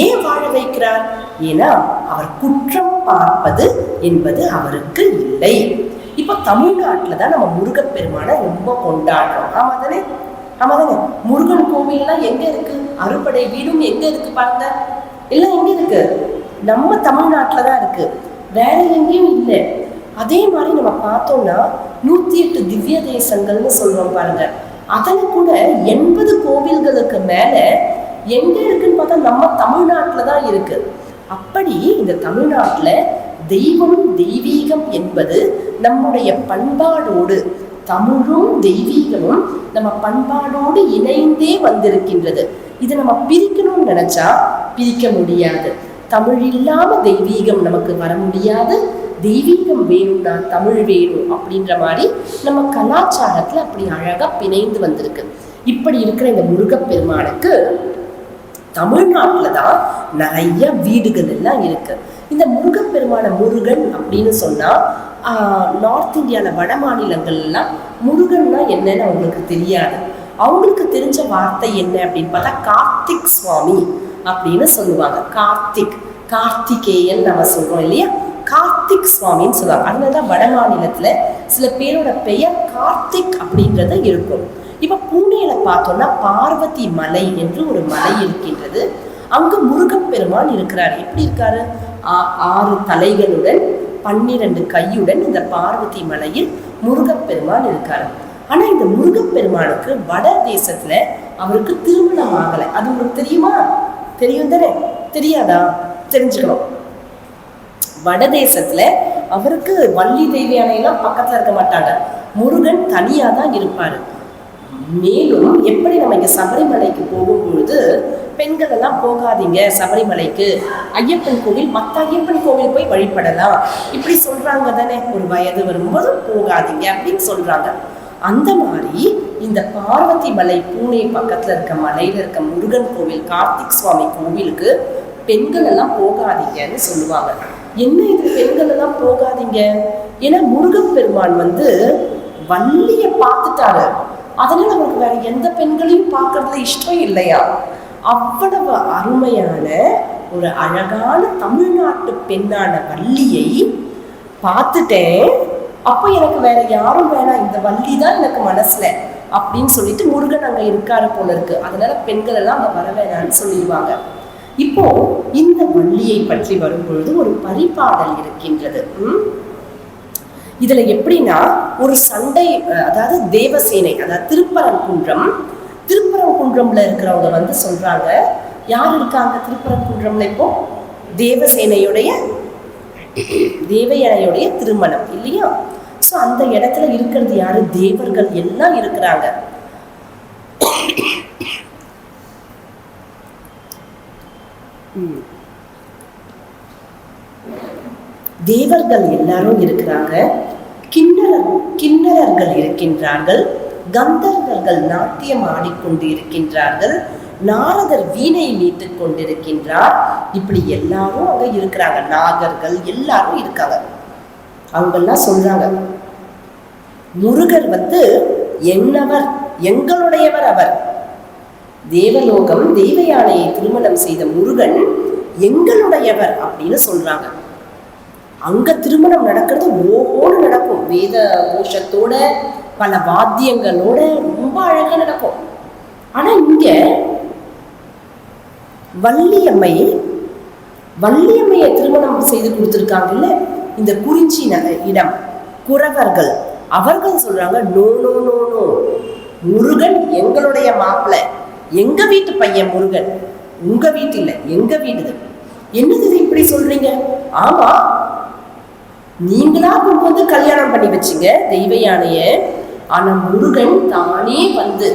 ஏன் வாழ வைக்கிறார்? ஏன்னா அவர் குற்றம் பார்ப்பது என்பது அவருக்கு இல்லை. இப்ப தமிழ்நாட்டுல தான் நம்ம முருகப்பெருமானை ரொம்ப கொண்டாடுறோம். ஆமாதானே? முருகன் கோவில்லாம் எங்க இருக்கு? அறுபடை வீடும் எங்க இருக்கு பாருங்க, எல்லாம் எங்க இருக்கு? நம்ம தமிழ்நாட்டுலதான் இருக்கு, வேற எங்கேயும் இல்லை. அதே மாதிரி நம்ம பார்த்தோம்னா 108 திவ்ய தேசங்கள்னு சொல்றோம் பாருங்க, அதுல கூட 80 கோவில்களுக்கு மேல எங்க இருக்குன்னு பார்த்தா நம்ம தமிழ்நாட்டுலதான் இருக்கு. அப்படி இந்த தமிழ்நாட்டுல தெய்வம் தெய்வீகம் என்பது நம்முடைய பண்பாடோடு, தமிழும் தெய்வீகமும் நம்ம பண்பாடோடு இணைந்தே வந்திருக்கின்றது. இதை நம்ம பிரிக்கணும்னு நினைச்சா பிரிக்க முடியாது. தமிழ் இல்லாம தெய்வீகம் நமக்கு வர முடியாது. தெய்வீகம் வேணும்னா தமிழ் வேணும் அப்படின்ற மாதிரி நம்ம கலாச்சாரத்துல அப்படி அழகா பிணைந்து வந்திருக்கு. இப்படி இருக்கிற இந்த முருகப்பெருமானுக்கு தமிழ்நாட்டுல தான் நிறைய வீடுகள் எல்லாம் இருக்கு. இந்த முருகப்பெருமான முருகன் அப்படின்னு சொன்னா நார்த் இந்தியால வட மாநிலங்கள்லாம் முருகன்னா என்னன்னு அவங்களுக்கு தெரியாது. அவங்களுக்கு தெரிஞ்ச வார்த்தை என்ன அப்படின்னு பார்த்தா கார்த்திக் சுவாமி அப்படின்னு சொல்லுவாங்க. கார்த்திகேயன் நம்ம சொல்றோம் இல்லையா, கார்த்திக் சுவாமின்னு சொல்லுவாங்க. அதனாலதான் வட மாநிலத்துல சில பேரோட பெயர் கார்த்திக் அப்படின்றத இருக்கும். இப்ப பூனேல பார்த்தோம்னா பார்வதி மலை என்று ஒரு மலை இருக்கின்றது. அங்கு முருகப்பெருமான் இருக்கிறார். எப்படி இருக்காரு? 6 தலைகளுடன் 12 கையுடன் இந்த பார்வதி மலையில் முருகப்பெருமான் இருக்காரு. ஆனா இந்த முருகப்பெருமானுக்கு வட தேசத்துல அவருக்கு திருமணம் ஆகலை. அது உங்களுக்கு தெரியுமா? தெரியும் தானே? தெரியாதா? தெரிஞ்சுக்கணும். வட தேசத்துல அவருக்கு வள்ளி தெய்வியானையெல்லாம் பக்கத்துல இருக்க மாட்டாங்க, முருகன் தனியா தான் இருப்பாரு. மேலும் எப்படி நம்ம இங்க சபரிமலைக்கு போகும் பொழுது பெண்கள் எல்லாம் போகாதீங்க சபரிமலைக்கு, ஐயப்பன் கோவில் மற்ற ஐயப்பன் கோவில் போய் வழிபடலாம் இப்படி சொல்றாங்க தானே, ஒரு வயது வரும்போது போகாதீங்க அப்படின்னு சொல்றாங்க. அந்த மாதிரி இந்த பார்வதி மலை பூனே பக்கத்துல இருக்க மலையில இருக்க முருகன் கோவில் கார்த்திக் சுவாமி கோவிலுக்கு பெண்கள் எல்லாம் போகாதீங்கன்னு சொல்லுவாங்க. என்ன இது பெண்கள் எல்லாம் போகாதீங்க? ஏன்னா முருகப்பெருமான் வள்ளிய பார்த்துட்டாரு. அதனால அவருக்கு வேற எந்த பெண்களையும் பார்க்கறதுல இஷ்டம் இல்லையா. அவ்வளவு அருமையான ஒரு அழகான தமிழ்நாட்டு பெண்ணான வள்ளியை பார்த்துட்டேன். அப்போ எனக்கு வேற யாரும் வேணாம், இந்த வள்ளி தான் எனக்கு மனசுல அப்படின்னு சொல்லிட்டு முருகன் அங்க இருக்காரு போல இருக்கு. அதனால பெண்கள் எல்லாம் அங்க வர வேணான்னு சொல்லிடுவாங்க. இப்போ இந்த வள்ளியை பற்றி வரும்பொழுது ஒரு பரிபாடல் இருக்கின்றது. இதுல எப்படின்னா ஒரு சண்டை, அதாவது தேவசேனை, அதாவது திருப்பரங்குன்றம்ல இருக்கிறவங்க வந்து சொல்றாங்க, யார் இருக்காங்க திருப்பரங்குன்றம்ல இப்போ? தேவயானையுடைய திருமணம் இல்லையா? ஸோ அந்த இடத்துல இருக்கிறது யாரு? தேவர்கள் எல்லாம் இருக்கிறாங்க. தேவர்கள் எல்லாரும் இருக்கிறாங்க, கிண்ணறர்கள் இருக்கின்றார்கள், கந்தர்வர்கள் நாட்டியம் ஆடிக்கொண்டு இருக்கின்றார்கள், நாரதர் வீணை மீட்டுக் கொண்டிருக்கின்றார். இப்படி எல்லாரும் அங்க இருக்கிறாங்க, நாகர்கள் எல்லாரும் இருக்காங்க. அவங்கெல்லாம் சொல்றாங்க, முருகர் வந்து என்னவர், எங்களுடையவர் அவர். தேவலோகம் தேவயானையை திருமணம் செய்த முருகன் எங்களுடையவர் அப்படின்னு சொல்றாங்க. அங்க திருமணம் நடக்கிறது ஓஹோன்னு நடக்கும், வேத கோஷத்தோட பல வாத்தியங்களோட ரொம்ப அழகா நடக்கும். ஆனா இங்க வள்ளியம்மையை திருமணம் செய்து கொடுத்துருக்காங்கல்ல இந்த குறிஞ்சி இடம் குறவர்கள், அவர்கள் சொல்றாங்க, no no no no, Murugan எங்களுடைய மாப்பிள்ளை, எங்க வீட்டு பையன் முருகன், உங்க வீட்டு இல்ல எங்க வீட்டுது. என்னது இப்படி சொல்றீங்க? ஆமா, நீங்களா கொண்டு வந்து கல்யாணம் பண்ணி வச்சிங்க தெய்வயானைய. ஆனா முருகன் தானே வந்து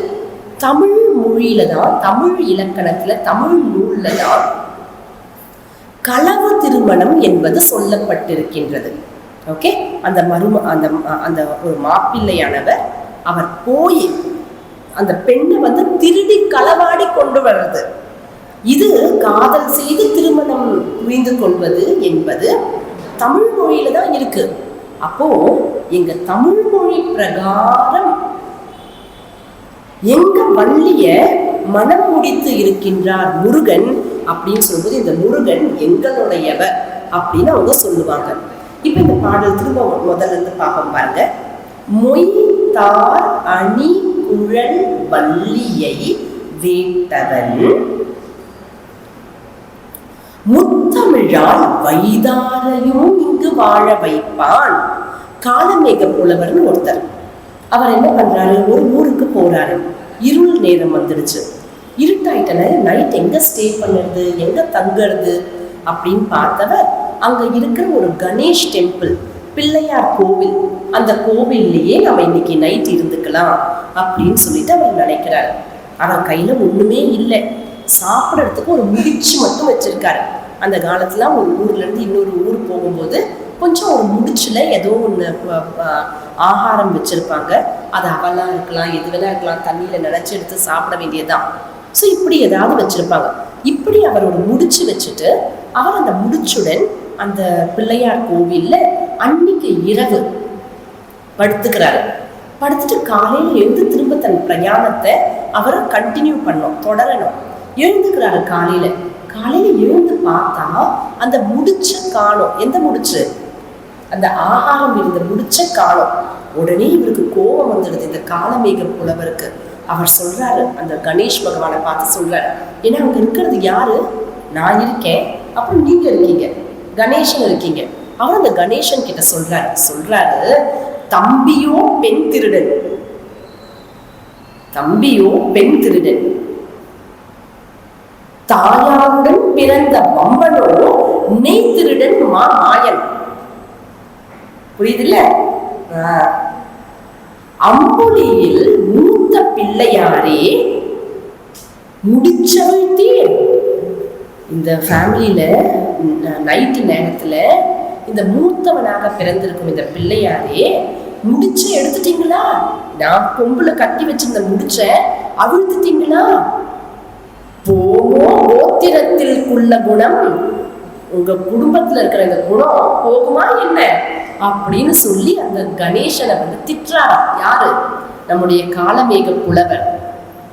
தமிழ் மொழியில தான், தமிழ் இலக்கணத்துல, தமிழ் நூல்ல தான் களவு திருமணம் என்பது சொல்லப்பட்டிருக்கின்றது. ஓகே, அந்த அந்த ஒரு மாப்பிள்ளையானவர் அவர் போய் அந்த பெண்ணை வந்து திருடி களவாடி கொண்டு வர்றது, இது காதல் செய்து திருமணம் புரிந்து கொள்வது என்பது தமிழ் மொழியில தான் இருக்கு. அப்போ எங்க தமிழ் மொழி பிரகாரம் எங்க வள்ளிய மனம் முடித்து இருக்கின்றார் முருகன் அப்படின்னு சொல்லும்போது இந்த முருகன் எங்களுடையவர் அப்படின்னு அவங்க சொல்லுவாங்க. இப்ப இந்த பாடல் திரும்ப முதல்ல இருந்து பார்ப்போம் பாருங்க. மொய் தார் அணி குழல் வள்ளியை வேட்டவன் முத்தமிழால் வைதாரையும் இங்கு வாழ வைப்பான். காலமேக புலவர்னு ஒருத்தர், அவர் என்ன பண்றாரு, ஒரு ஊருக்கு போறாரு. இருள் நேரம் வந்துடுச்சு, இருட்டாயிட்டன, நைட் எங்க ஸ்டே பண்ணுறது, எங்க தங்குறது அப்படின்னு பார்த்தவர் அங்க இருக்கிற ஒரு கணேஷ் டெம்பிள், பிள்ளையார் கோவில், அந்த கோவில்லையே நம்ம இன்னைக்கு நைட் இருந்துக்கலாம் அப்படின்னு சொல்லிட்டு அவர் நினைக்கிறாரு. அவர் கையில ஒண்ணுமே இல்லை, சாப்பிட்றதுக்கு ஒரு முடிச்சு மட்டும் வச்சிருக்காரு. அந்த காலத்துல ஒரு ஊர்ல இருந்து இன்னொரு ஊர் போகும்போது கொஞ்சம் ஒரு முடிச்சுல ஏதோ ஒன்று ஆகாரம் வச்சிருப்பாங்க, அது அவலா இருக்கலாம், எது வேணா இருக்கலாம், தண்ணியில நினைச்சு எடுத்து சாப்பிட வேண்டியதுதான். ஸோ இப்படி ஏதாவது வச்சிருப்பாங்க. இப்படி அவர் ஒரு முடிச்சு வச்சுட்டு அவர் அந்த முடிச்சுடன் அந்த பிள்ளையார் கோவில்ல அன்னைக்கு இரவு படுத்துக்கிறாரு. படுத்துட்டு காலையில எழுந்து திரும்ப தன் பிரயாணத்தை அவரை கண்டினியூ தொடரணும். எழுந்துக்கிறாரு. காலையில எழுந்து பார்த்தா அந்த முடிச்ச காணோம். எந்த முடிச்சு? அந்த ஆகாரம் இருந்த முடிச்ச காணோம். உடனே இவருக்கு கோபம் வந்துடுது இந்த காலமேக புலவருக்கு. அவர் சொல்றாரு, அந்த கணேஷ் பகவானை பார்த்து சொல்றாரு, ஏன்னா அங்க இருக்கிறது யாரு? நான் இருக்கேன், அப்புறம் நீங்க இருக்கீங்க, கணேசன் இருக்கீங்க. அவர் அந்த கணேசன் கிட்ட சொல்றாரு, தம்பியோ பெண் திருடன், தாயாருடன் பிறந்த பம்பனோ நெய் திருடன் மாயன். புரியுதுல்ல? அம்புலியில் மூத்த பிள்ளையாரே முடிச்சவழ்த்தி. இந்த ஃபேமிலியில நைட்டு நேரத்துல இந்த மூத்தவனாக பிறந்திருக்கும் இந்த பிள்ளையாரே முடிச்ச எடுத்துட்டீங்களா? நான் கொம்புல கட்டி வச்சிருந்த முடிச்ச அவிழ்த்துட்டீங்களா? போமோ கோத்திரத்திற்குள்ள குணம், உங்க குடும்பத்துல இருக்கிற இந்த குணம் போகுமா என்ன அப்படின்னு சொல்லி அந்த கணேசனை வந்து திட்டுறாரா. யாரு? நம்முடைய காலமேக புலவர்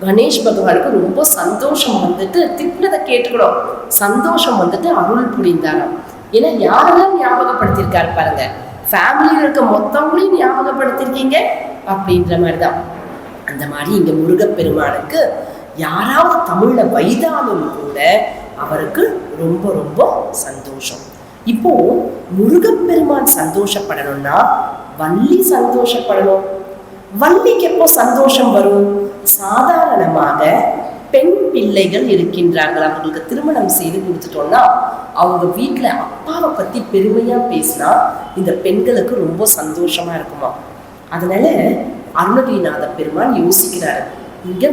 கணேஷ் பகவானுக்கு ரொம்ப சந்தோஷம் வந்துட்டு, திட்டினதை கேட்டுக்கிறோம், சந்தோஷம் வந்துட்டு அருள் புரிந்தாராம். ஏன்னா யாரெல்லாம் ஞாபகப்படுத்தியிருக்காரு பாருங்க, ஃபேமிலியில் இருக்க மொத்தவங்களையும் ஞாபகப்படுத்திருக்கீங்க அப்படின்ற மாதிரிதான். அந்த மாதிரி இங்க முருகப்பெருமானுக்கு யாராவது தமிழ்ல வைதாலும் கூட அவருக்கு ரொம்ப ரொம்ப சந்தோஷம். இப்போ முருகப்பெருமான் சந்தோஷப்படணும்னா வள்ளி சந்தோஷப்படணும். வள்ளிக்கு எப்போ சந்தோஷம் வரும்? சாதாரணமாக பெண் பிள்ளைகள் இருக்கின்றார்கள், அவங்களுக்கு திருமணம் செய்து கொடுத்துட்டோம்னா அவங்க வீட்டுல அப்பாவை பத்தி பெருமையா பேசினா இந்த பெண்களுக்கு ரொம்ப சந்தோஷமா இருக்குமா. அதனால அருணகிரிநாத பெருமான் யோசிக்கிறாரு, இங்க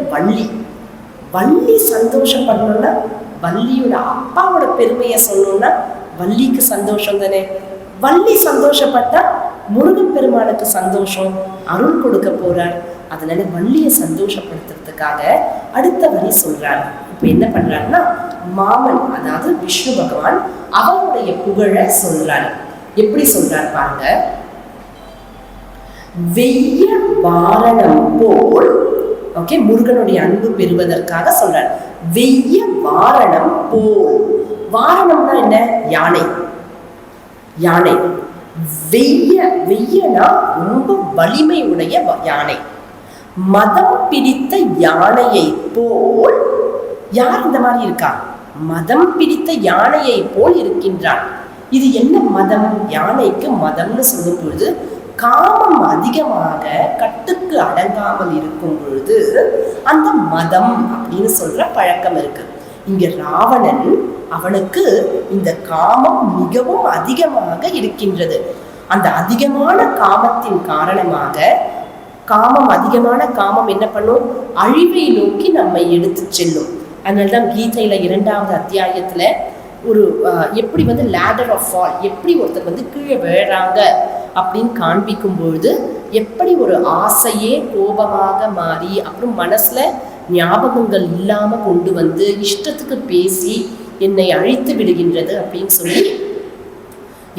வள்ளி சந்தோஷப்படணும்னா, வள்ளியோட அப்பாவோட பெருமையை சொல்லணும்னா வள்ளிக்கு சந்தோஷம் தானே. வள்ளி சந்தோஷப்பட்டா முருகன் பெருமானுக்கு சந்தோஷம், அருள் கொடுக்க போறார். அதனால வள்ளியை சந்தோஷப்படுத்துறதுக்காக அடுத்த வரி சொல்றாரு. இப்ப என்ன பண்றாருன்னா, மாமன் அதாவது விஷ்ணு பகவான் அவருடைய புகழ சொல்றாரு. எப்படி சொல்றாரு பாருங்க. வெய்ய வாரணம் போல், ஓகே, முருகனுடைய அன்பு பெறுவதற்காக சொல்றார். வெய்ய வாரணம் போல். வாரணம்னா என்ன? யானை. யானை வெய்யனா ரொம்ப வலிமை உடைய யானை. மதம் பிடித்த யானையை போல். யார் இந்த மாதிரி இருக்கா? மதம் பிடித்த யானையை போல் இருக்கின்றான். இது என்ன மதம்? யானைக்கு மதம்னு சொல்லும் பொழுது காமம் அதிகமாக கட்டுக்கு அடங்காமல் இருக்கும் பொழுது அந்த மதம் அப்படின்னு சொல்ற பழக்கம் இருக்கு. இங்க ராவணன், அவனுக்கு இந்த காமம் மிகவும் அதிகமாக இருக்கின்றது. அந்த அதிகமான காமத்தின் காரணமாக, அதிகமான காமம் என்ன பண்ணும்? அழிவை நோக்கி நம்மை எடுத்து செல்லும். அதனால்தான் கீதையில 2வது அத்தியாயத்துல ஒரு எப்படி லேடர் ஆஃப் ஃபால், எப்படி ஒருத்தர் கீழே விழுறாங்க அப்படின்னு காண்பிக்கும் பொழுது, எப்படி ஒரு ஆசையே கோபமாக மாறி அப்புறம் மனசுல ஞாபகங்கள் இல்லாம கொண்டு இஷ்டத்துக்கு பேசி என்னை அழித்து விடுகின்றது அப்படின்னு சொல்லி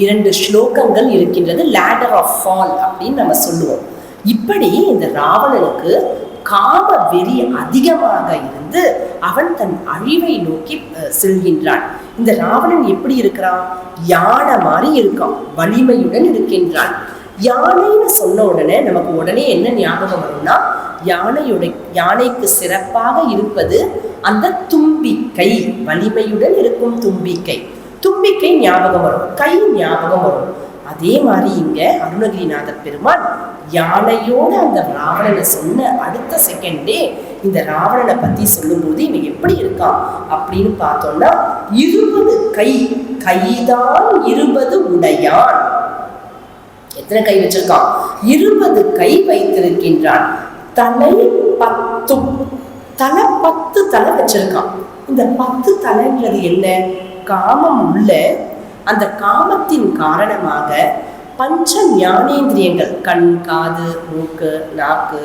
2 ஸ்லோகங்கள் இருக்கின்றது. லேடர் ஆஃப் ஃபால் அப்படின்னு நம்ம சொல்லுவோம். இப்படி இந்த ராவணனுக்கு காம வெறி அதிகமாக இருந்து அவன் தன் அழிவை நோக்கி செல்கின்றான். இந்த ராவணன் எப்படி இருக்கிறான்? யானை மாதிரி இருக்கான், வலிமையுடன் இருக்கின்றான். யானைன்னு சொன்ன உடனே நமக்கு உடனே என்ன ஞாபகம் வரும்னா, யானைக்கு சிறப்பாக இருப்பது அந்த தும்பிக்கை, வலிமையுடன் இருக்கும் தும்பிக்கை ஞாபகம் வரும், கை ஞாபகம் வரும். அதே மாதிரி இங்க அருணகிரிநாத பெருமான் யானையோட அந்த ராவணனை சொன்ன அடுத்த செகண்டே இந்த ராவணனை பத்தி சொல்லும் போது இவன் எப்படி இருக்கான் அப்படின்னு பார்த்தோம்னா, 20 கைதான் 20 உடையான். எத்தனை கை வச்சிருக்கான்? 20 கை வைத்திருக்கின்றான். தலை 10, தலை 10 தலை வச்சிருக்கான். இந்த 10 தலைன்றது என்ன? காமம் உள்ள அந்த காமத்தின் காரணமாக பஞ்ச ஞானேந்திரியங்கள், கண், காது, மூக்கு, நாக்கு,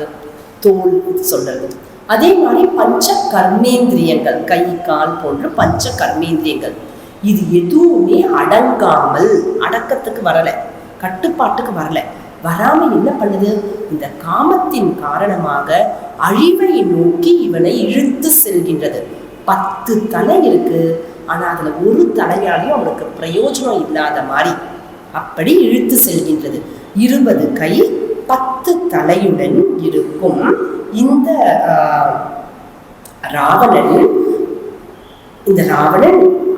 தோல் சொல்றது. அதே மாதிரி பஞ்ச கர்மேந்திரியங்கள், கை, கால் போன்ற பஞ்ச கர்மேந்திரியங்கள், இது எதுவுமே அடங்காமல், அடக்கத்துக்கு வரல, கட்டுப்பாட்டுக்கு வரல, வராம என்ன பண்ணுது? இந்த காமத்தின் காரணமாக அழிவை நோக்கி இவனை இழுத்து செல்கின்றது. 10 தலை இருக்கு, ஆனா அதுல ஒரு தலையாலையும் அவனுக்கு பிரயோஜனம் இல்லாத மாதிரி அப்படி இழுத்து செல்கின்றது. 20 கை 10 தலையுடன் இருக்கும் இந்த ராவணன்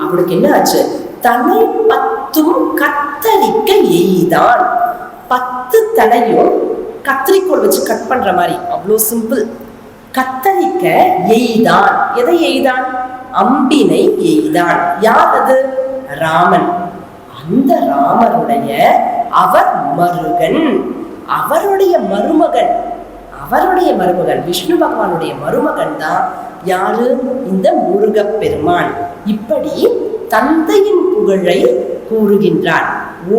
அவனுக்கு என்ன ஆச்சு? தலை 10 கத்தரிக்க எய்தான். 10 தலையும் கத்திரிக்கோள் வச்சு கட் பண்ற மாதிரி, அவ்வளோ சிம்பிள். கத்தரிக்க எய்தான். எதை எய்தான்? அம்பினை எய்தான். யார் அது? ராமன். அந்த ராமருடைய மருகன், அவருடைய மருமகன் விஷ்ணு பகவானுடைய மருமகன் தான் யாரு? இந்த முருகப்பெருமான். இப்படி தந்தையின் புகழை கூறுகின்றார்.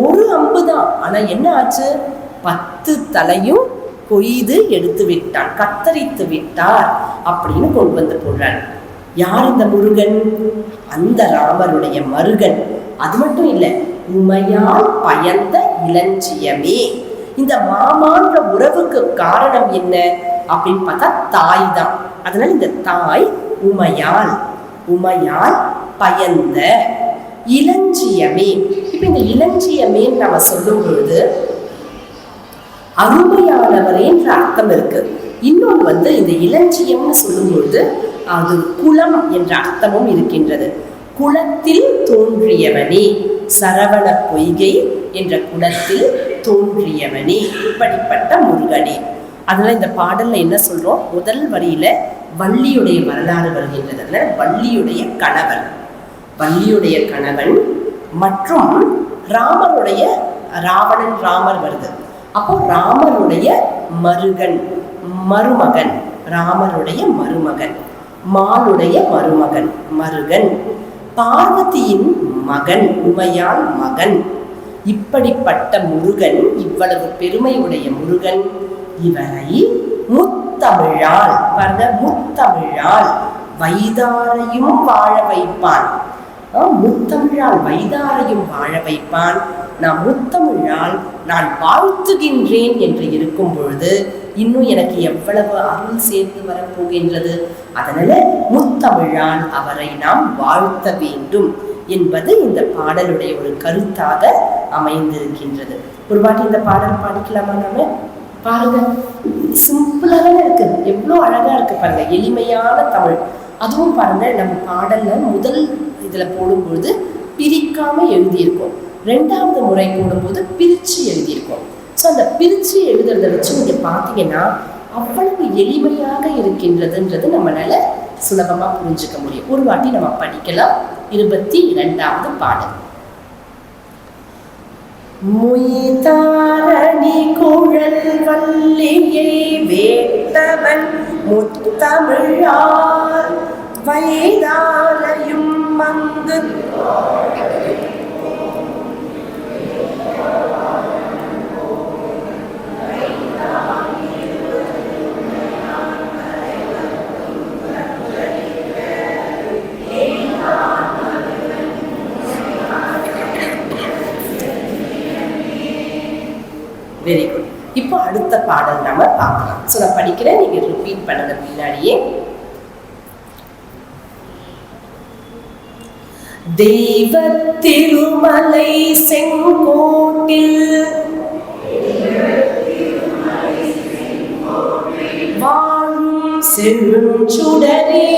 ஒரு அம்புதான், ஆனா என்ன ஆச்சு? 10 தலையும் கொய்து எடுத்து விட்டான், கத்தரித்து விட்டார் அப்படின்னு கொண்டு போடுறார். யார் இந்த முருகன்? அந்த ராமருடைய மருகன். அது மட்டும் இல்லை, உமையால் பயந்த இளஞ்சியமே. இந்த மாமான்ற உறவுக்கு காரணம் என்ன அப்படின்னு பார்த்தா தாய் தான். அதனால இந்த தாய் உமையாள், உமையாள் பயந்த இளஞ்சியமே. இப்ப இந்த இளஞ்சியமே நம்ம சொல்லும் பொழுது அருமையானவரேன்ற அர்த்தம் இருக்கு. இன்னொன்று இந்த இளஞ்சியம்னு சொல்லும் பொழுது அது குலம் என்ற அர்த்தமும் இருக்கின்றது. குலத்தில் தோன்றியவனே, சரவண பொய்கை என்ற குலத்தில் தோன்றியவனே, இப்படிப்பட்ட முருகனே. அதனால இந்த பாடல்ல என்ன சொல்றோம், முதல் வரியில வள்ளியுடைய வரலாறு வருகின்றது. அதனால வள்ளியுடைய கணவன், வள்ளியுடைய கணவன் மற்றும் ராமருடைய, ராவணன் ராமர் வருது. அப்போ ராமருடைய மருகன், மருமகன், ராமருடைய மருமகன், மாளுடைய மருமகன் மருகன், பார்வதியின் மகன், உமையாள் மகன். இப்படிப்பட்ட முருகன், இவ்வளவு பெருமையுடைய முருகன் இவரை முத்தமிழால், பாருங்க, முத்தமிழால் வைதாரையும் வாழ வைப்பான். முத்தமிழால் வைதாரையும் வாழ வைப்பான். நான் முத்தமிழால் நான் வாழ்த்துகின்றேன் என்று இருக்கும் பொழுது இன்னும் எனக்கு எவ்வளவு அருள் சேர்ந்து வரப்போகின்றது. அதனால முத்தமிழால் அவரை நாம் வாழ்த்த வேண்டும் என்பது இந்த பாடலுடைய ஒரு கருத்தாக அமைந்திருக்கின்றது. ஒரு வாட்டி இந்த பாடல் பாடிக்கலாமா? நாம பாருங்க, சிம்பிளாக இருக்கு, எவ்வளோ அழகா இருக்கு பாருங்க, எளிமையான தமிழ். அதுவும் பாருங்க, நம்ம பாடல்ல முதல் இதுல போடும்பொழுது பிரிக்காம எழுதியிருக்கோம், ரெண்டாவது முறை போடும்போது பிரிச்சு எழுதியிருக்கோம். ஸோ அந்த பிரிச்சு எழுதுறதை வச்சு நீங்க பார்த்தீங்கன்னா அவ்வளவு எளிமையாக இருக்கின்றதுன்றது நம்மளால சுலபமா புரிஞ்சுக்க முடியும். ஒரு வாட்டி நம்ம படிக்கலாம். 22வது பாடல். முய்தாரணி குழல் வல்லியை வேட்டவன் முத்தமிழால் வைதாரையும் வந்து வெரி குட். இப்போ அடுத்த பாடல் நம்ம பார்க்கலாம். ஸோ நான் படிக்கிறேன், நீங்க ரிப்பீட் பண்ணுங்க பின்னாடியே. தெய்வ திருமலை செங்கோட்டில் வாழும் செழுஞ்சுடரே,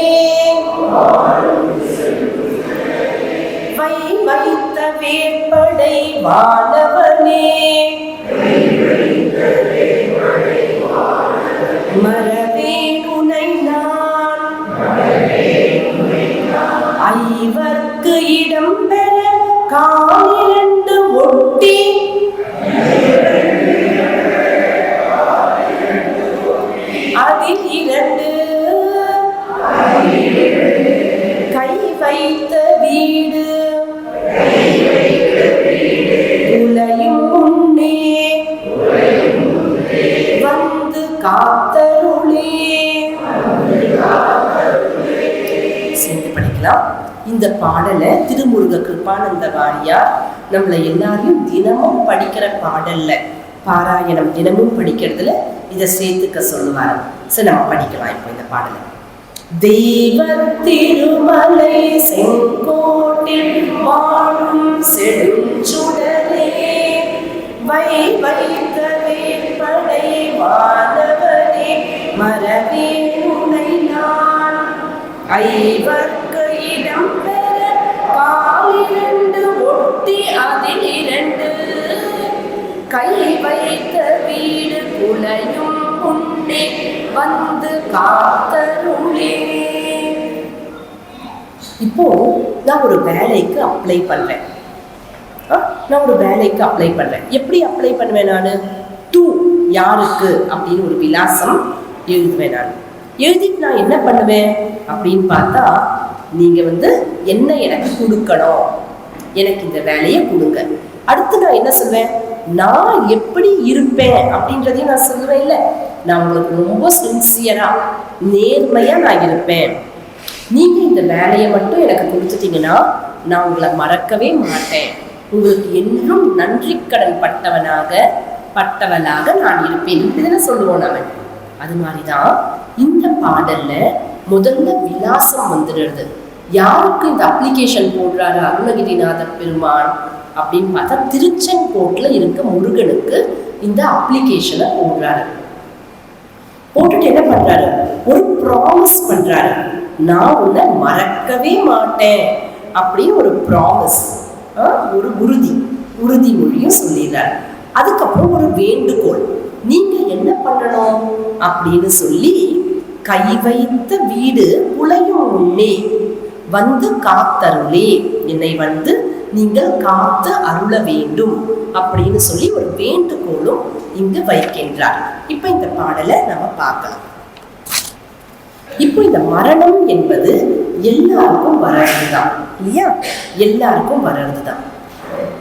வைத்த வேப்படை வானவனே, மரவேன் உனை நான் ஐவர்க்கு இடம் பெற காலிரண்டு ஒட்டி அதில் இரண்டு கை வைத்த வீடு உலையும் முன்னே வந்து காத்தருளே. சேர்ந்து படிக்கலாம். இந்த பாடலை திருமுருக கிருபானந்த வாரியார் நம்மளை எல்லாரையும் தினமும் படிக்கிற பாடல்ல, பாராயணம் தினமும் படிக்கிறதுல இதை சேர்த்துக்க சொல்லுவார். சரி, நம்ம படிக்கலாம் இப்போ இந்த பாடலை. தெய்வ திருமலை செங்கோட்டில் வாழும் செழுஞ்சுடரே, வைத்த வேப்படை வானவனே, மரவேன் உனை நான் ஐவர்க்கு இடம் பெற காலிரண்டு ஒட்டி அதில் இரண்டு கை வைத்த வீடு குலையும் முன்னே வந்து காத்தருளே. இப்போ நான் ஒரு வேலைக்கு அப்ளை பண்றேன். எப்படி அப்ளை பண்ணுவேன்? நான் டு யாருக்கு அப்படின்னு ஒரு விலாசம் எழுதுவேன். நான் எழுதிட்டு நான் என்ன பண்ணுவேன் அப்படின்னு பார்த்தா, நீங்க என்ன எனக்கு கொடுக்கணும், எனக்கு இந்த வேலையை கொடுங்க. அடுத்து நான் என்ன சொல்வேன், நான் எப்படி இருப்பேன் அப்படின்றதையும் நான் சொல்லுவேன். இல்லை, நான் உங்களுக்கு ரொம்ப சின்சியரா நேர்மையா நான் இருப்பேன். நீங்க இந்த வேலையை மட்டும் எனக்கு கொடுத்துட்டீங்கன்னா நான் உங்களை மறக்கவே மாட்டேன், உங்களுக்கு என்றும் நன்றி கடன் பட்டவனாக பட்டவளாக நான் இருப்பேன் இதுன்னு சொல்லுவோம் நாம. அது மாதிரிதான் இந்த பாடல்ல முதல்ல விலாசம் வந்துடுறது. யாருக்கு இந்த அப்ளிகேஷன் போடுறாரு அருணகிரிநாத பெருமான் அப்படின்னு பார்த்தா திருச்செங்கோட்டுல இருக்க முருகனுக்கு இந்த அப்ளிகேஷனை போடுறாரு. போட்டுட்டு என்ன பண்றாரு, ஒரு ப்ராமிஸ் பண்றாரு, நான் உன்னை மறக்கவே மாட்டேன் அப்படின்னு ஒரு ப்ராமிஸ், ஒரு உறுதிமொழியும் சொல்லிடுறாரு. அதுக்கப்புறம் ஒரு வேண்டுகோள், நீங்க என்ன பண்ணணும் அப்படின்னு சொல்லி, கை வைத்த வீடு குலையும் முன்னே வந்து காத்தருளே, என்னை வந்து நீங்கள் காத்து அருள வேண்டும் அப்படின்னு சொல்லி ஒரு வேண்டுகோளும் இங்கு வைக்கின்றார். இப்ப இந்த பாடலை நம்ம பார்க்கலாம். இப்போ இந்த மரணம் என்பது எல்லாருக்கும் வர்றதுதான் இல்லையா, எல்லாருக்கும் வர்றதுதான்.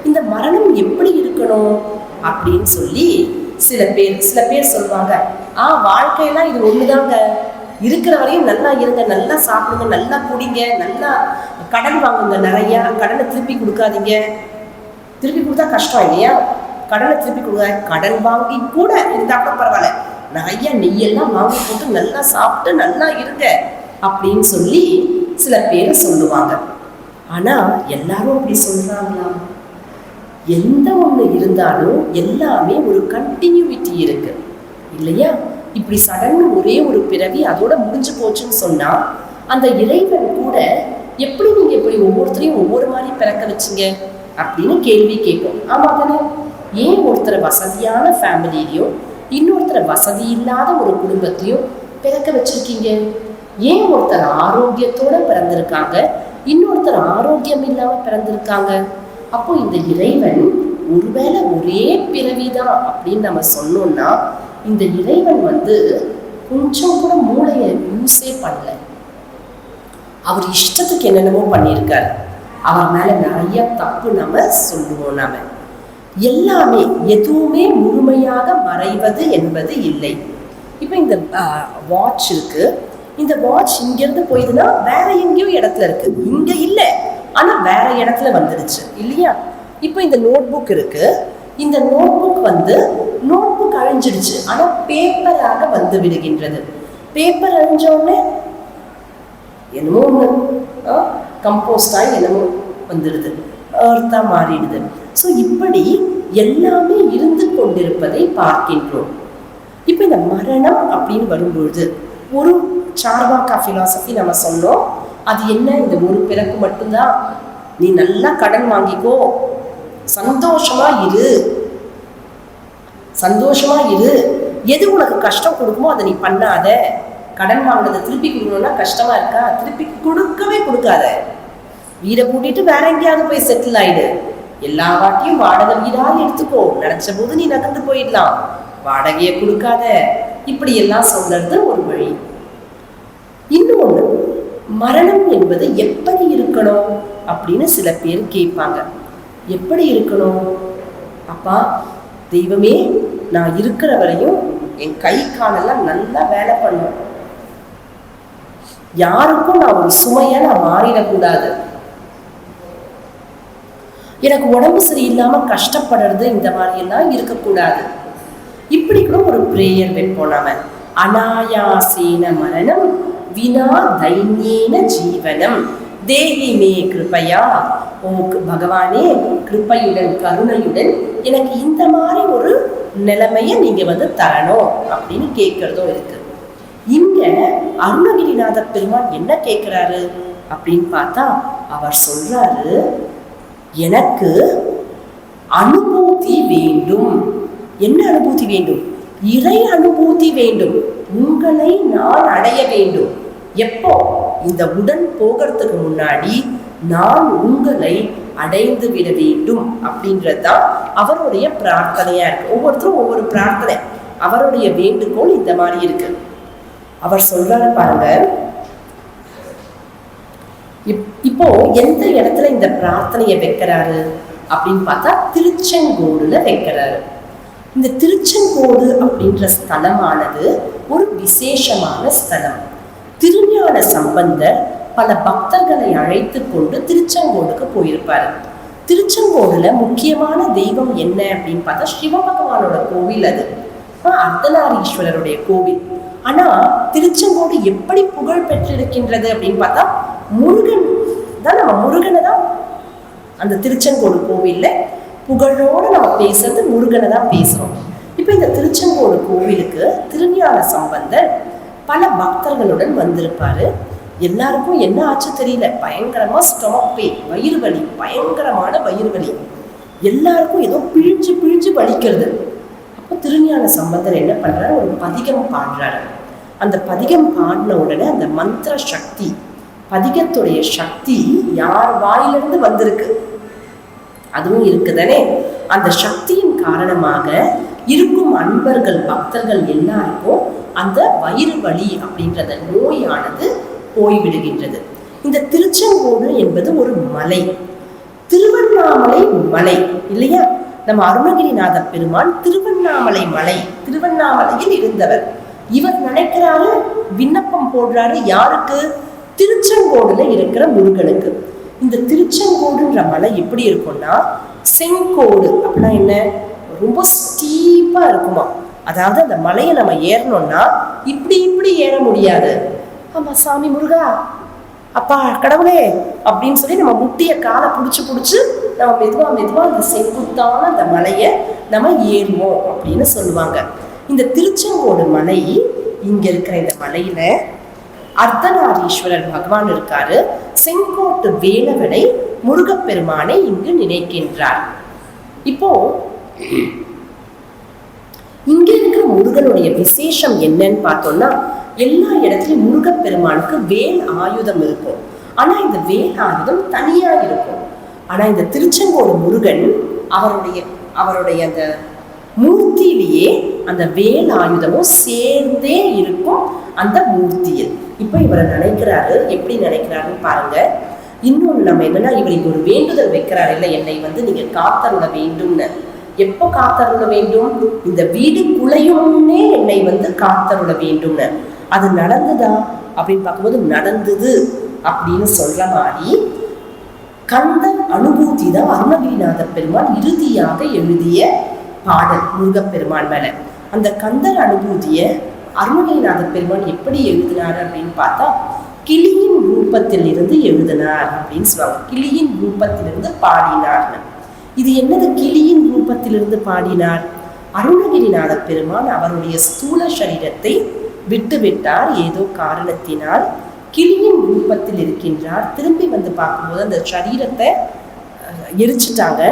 இந்த மரணம் எப்படி இருக்கணும் அப்படின்னு சொல்லி சில பேர் சொல்லுவாங்க, வாழ்க்கையெல்லாம் இது ஒண்ணுதாங்க, இருக்கிற வரையும் நல்லா இருங்க, நல்லா சாப்பிடுங்க, நல்லா குடிங்க, நல்லா கடன் வாங்குங்க, நிறைய கடனை திருப்பி கொடுக்காதீங்க. திருப்பி கொடுத்தா கஷ்டம் இல்லையா, கடனை திருப்பி கொடுக்க, கடன் வாங்கி கூட இருந்தா கூட பரவாயில்ல, நிறைய நெய்யெல்லாம் வாங்கி போட்டு நல்லா சாப்பிட்டு நல்லா இருங்க அப்படின்னு சொல்லி சில பேர் சொல்லுவாங்க. ஆனா எல்லாரும் அப்படி சொல்றாங்களா? எந்த ஒண்ணு இருந்தாலும் எல்லாமே ஒரு கண்டினியூட்டி இருக்கு இல்லையா. இப்படி சடன்னு ஒரே ஒரு பிறவி அதோட முடிஞ்சு போச்சுன்னு சொன்னா அந்த இறைவன் கூட எப்படி நீங்க இப்படி ஒவ்வொருத்தரையும் ஒவ்வொரு மாதிரி பிறக்க வச்சிங்க அப்படின்னு கேள்வி கேட்கும். ஆமா தானே, ஏன் ஒருத்தரை வசதியான ஃபேமிலிலையும் இன்னொருத்தரை வசதி இல்லாத ஒரு குடும்பத்திலையும் பிறக்க வச்சிருக்கீங்க? ஏன் ஒருத்தர் ஆரோக்கியத்தோட பிறந்திருக்காங்க, இன்னொருத்தர் ஆரோக்கியம் இல்லாம பிறந்திருக்காங்க? அப்போ இந்த இறைவன் ஒருவேளை ஒரே பிறவிதான் அப்படின்னு நம்ம சொன்னோம்னா இந்த இறைவன் வந்து கொஞ்சம் கூட மூளையை யூஸே பண்ணல. அவர் இஷ்டத்துக்கு என்னென்னமோ பண்ணியிருக்காரு. அவர் மேல நிறைய தப்பு நம்ம சொல்லுவோம். நாம எல்லாமே எதுவுமே முழுமையாக மறைவது என்பது இல்லை. இப்போ இந்த வாட்ச் இருக்கு, இந்த வாட்ச் இங்கிருந்து போயிதுன்னா வேற எங்கேயோ இடத்துல இருக்கு, இங்க இல்லை ஆனா வேற இடத்துல வந்துடுச்சு இல்லையா. இப்போ இந்த நோட்புக் இருக்கு, இந்த நோட்புக் வந்து நோட்புக் அழிஞ்சிடுச்சு ஆனா பேப்பராக வந்து விடுகின்றது. பேப்பர் அழிஞ்ச உடனே என்னமோ ஒன்று கம்போஸ்டா என்னமோ வந்துடுது, எர்த்தா மாறிடுது. ஸோ இப்படி எல்லாமே இருந்து கொண்டிருப்பதை பார்க்கின்றோம். இப்போ இந்த மரணம் அப்படின்னு வரும்பொழுது ஒரு சார்வாக்கா பிலாசபி நம்ம சொன்னோம், அது என்ன, இந்த ஒரு பிறப்பு மட்டும்தான், நீ நல்லா கடன் வாங்கிக்கோ, சந்தோஷமா இரு, எது உனக்கு கஷ்டம் கொடுக்குமோ அதை நீ பண்ணாத, கடன் வாங்கினதை திருப்பி கொடுக்கணும்னா கஷ்டமா இருக்கா, திருப்பி கொடுக்கவே கொடுக்காத, வீடை கூட்டிட்டு வேற எங்கேயாவது போய் செட்டில் ஆயிடு, எல்லா வாட்டியும் வாடகை வீடாக எடுத்துக்கோ, நினைச்ச போது நீ நகர்ந்து போயிடலாம், வாடகையை கொடுக்காத, இப்படி எல்லாம் சொல்றது ஒரு வழி. இன்னொன்று, மரணம் என்பது எப்படி இருக்கணும் அப்படின்னு சில பேர் கேட்பாங்க. எப்படி இருக்கணும்? அப்பா தெய்வமே, நான் இருக்கிற வரையும் என் கை காலெல்லாம் நல்லா வேலை பண்ணும், யாருக்கும் நான் ஒரு சுமையா நான் மாறிடக்கூடாது, எனக்கு உடம்பு சரியில்லாம கஷ்டப்படுறது இந்த மாதிரி எல்லாம் இருக்கக்கூடாது. இப்படி கூட ஒரு பிரேயர் வைப்போம் நாம. அனாயாசேன மரணம் வினா தைன்யேன ஜீவனம் தேஹி மே கிருபையா, ஓ பகவானே கிருபையுடன் கருணையுடன் எனக்கு இந்த மாதிரி ஒரு நிலைமைய நீங்க வந்து தரணும் அப்படின்னு கேட்கறதும் இருக்கு. இங்க அருணகிரிநாத பெருமான் என்ன கேட்கிறாரு அப்படின்னு பார்த்தா, அவர் சொல்றாரு, எனக்கு அனுபூதி வேண்டும். என்ன அனுபூதி வேண்டும்? இறை அனுபூதி வேண்டும். உங்களை நான் அடைய வேண்டும். எப்போ? இந்த உடன் போகிறதுக்கு முன்னாடி நான் உங்களை அடைந்து விட வேண்டும் அப்படின்றதுதான் அவருடைய பிரார்த்தனையா இருக்கு. ஒவ்வொருத்தரும் ஒவ்வொரு பிரார்த்தனை, அவருடைய வேண்டுகோள் இந்த மாதிரி இருக்கு. அவர் சொல்றாரு பாருங்க, இப்போ எந்த இடத்துல இந்த பிரார்த்தனையை வைக்கிறாரு அப்படின்னு பார்த்தா திருச்செங்கோடுல வைக்கிறாரு. இந்த திருச்செங்கோடு அப்படின்ற ஸ்தலமானது ஒரு விசேஷமான ஸ்தலம். திருஞான சம்பந்தர் பல பக்தர்களை அழைத்து கொண்டு திருச்செங்கோடுக்கு போயிருப்பாரு. திருச்செங்கோடுல முக்கியமான தெய்வம் என்ன அப்படின்னு பார்த்தா சிவபகவானோட கோவில் அது. அர்த்தநாரீஸ்வரருடைய கோவில். ஆனா திருச்செங்கோடு எப்படி புகழ் பெற்றிருக்கின்றது அப்படின்னு பார்த்தா முருகன் தான். நம்ம முருகனை தான் அந்த திருச்செங்கோடு கோவில்ல புகழோடு நம்ம பேசுறது முருகனை தான் பேசுறோம். இப்ப இந்த திருச்செங்கோடு கோவிலுக்கு திருஞான சம்பந்தர் பல பக்தர்களுடன் வந்திருப்பாரு. எல்லாருக்கும் என்ன ஆச்சு தெரியல, பயங்கரமா ஸ்டொமக் பெயின், வயிறு வலி, பயங்கரமான வயிறு வலி, எல்லாருக்கும் ஏதோ பிழிஞ்சு பிழிஞ்சு வலிக்கிறது. அப்போ திருஞான சம்பந்தர் என்ன பண்றாரு, ஒரு பதிகம் பாடுறாரு. அந்த பதிகம் பாடின உடனே அந்த மந்திர சக்தி, பதிகத்துடைய சக்தி யார் வாயிலிருந்து வந்திருக்கு, அதுவும் இருக்குதானே, அந்த சக்தியின் காரணமாக இருக்கும் அன்பர்கள் பக்தர்கள் எல்லாருக்கும் அந்த வயிறு வலி அப்படின்ற நோயானது போய்விடுகின்றது. இந்த திருச்செங்கோடு என்பது ஒரு மலை, திருவண்ணாமலை மலை இல்லையா? நம்ம அருணகிரிநாத பெருமான் திருவண்ணாமலை மலை, திருவண்ணாமலையில் இருந்தவர். இவர் நினைக்கிறாரு, விண்ணப்பம் போடுறாரு யாருக்கு, திருச்செங்கோடுல இருக்கிற முருகனுக்கு. இந்த திருச்செங்கோடுன்ற மலை எப்படி இருக்கும்னா, செங்கோடு அப்படின்னா என்ன, ரொம்ப ஸ்டீப்பா இருக்குமா. அதாவது அந்த மலையை நம்ம ஏறணும்னா இப்படி இப்படி ஏற முடியாது. ஆமா சாமி முருகா, அப்பா கடவுளே அப்படின்னு சொல்லி நம்ம முட்டிய காலை பிடிச்சு நம்ம மெதுவா அந்த செங்குத்தான அந்த மலையை நம்ம ஏறுவோம் அப்படின்னு சொல்லுவாங்க. இந்த திருச்செங்கோடு மலை, இங்க இருக்கிற இந்த மலையில அர்த்தநாரீஸ்வரர் பகவான் இருக்காரு. செங்கோட்டு வேலவனை முருகப்பெருமானை இங்கு நினைக்கின்றார். இப்போ இங்க இருக்கிற முருகனுடைய விசேஷம் என்னன்னு பார்த்தோம்னா, எல்லா இடத்துலயும் முருகப்பெருமானுக்கு வேல் ஆயுதம் இருக்கும். ஆனா இந்த வேல் ஆயுதம் தனியா இருக்கும். ஆனா இந்த திருச்செங்கோடு முருகன் அவருடைய அந்த மூர்த்தியிலேயே அந்த வேல் ஆயுதமும் சேர்ந்தே இருக்கும் அந்த மூர்த்தியில். இப்ப இவரை நினைக்கிறாரு, எப்படி நினைக்கிறாருன்னு பாருங்க. இன்னொன்று நம்ம என்னன்னா, இவருக்கு ஒரு வேண்டுதல் வைக்கிறாரு, இல்லை என்னை நீங்க காத்தருள வேண்டும்னு. எப்போ காத்தருள வேண்டும், இந்த வீடு குலையும்னே என்னை காத்தருள வேண்டும்னு. அது நடந்ததா அப்படின்னு பார்க்கும்போது நடந்தது அப்படின்னு சொல்ற மாதிரி கந்தன் அனுபூதி தான் அருணகிரிநாத பெருமான் இறுதியாக எழுதிய பாடல் முருகப்பெருமான் மேல. அந்த கந்தர் அனுபூதிய அருணகிரிநாத பெருமான் எப்படி எழுதினார் அப்படின்னு பார்த்தா, கிளியின் ரூபத்தில் இருந்து எழுதினார் அப்படின்னு சொல்லுவாங்க. கிளியின் ரூபத்திலிருந்து பாடினார். இது என்னது கிளியின் ரூபத்திலிருந்து பாடினார்? அருணகிரிநாத பெருமான் அவருடைய ஸ்தூல சரீரத்தை விட்டுவிட்டார். ஏதோ காரணத்தினால் கிளியின் ரூபத்தில் இருக்கின்றார். திரும்பி பார்க்கும்போது அந்த சரீரத்தை எரிச்சிட்டாங்க.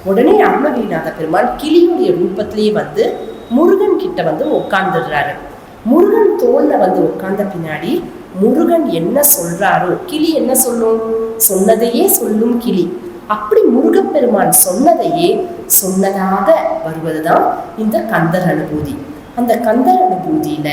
உடனே அருணகிரிநாத பெருமான் கிளியுடைய ரூபத்திலேயே முருகன் கிட்ட உட்கார்ந்துடுறாரு. முருகன் தோல்ல உட்கார்ந்த பின்னாடி முருகன் என்ன சொல்றாரோ, கிளி என்ன சொல்லும், சொன்னதையே சொல்லும் கிளி. அப்படி முருகப்பெருமான் சொன்னதையே சொன்னதாக வருவதுதான் இந்த கந்தர் அனுபூதி. அந்த கந்தர் அனுபூதியில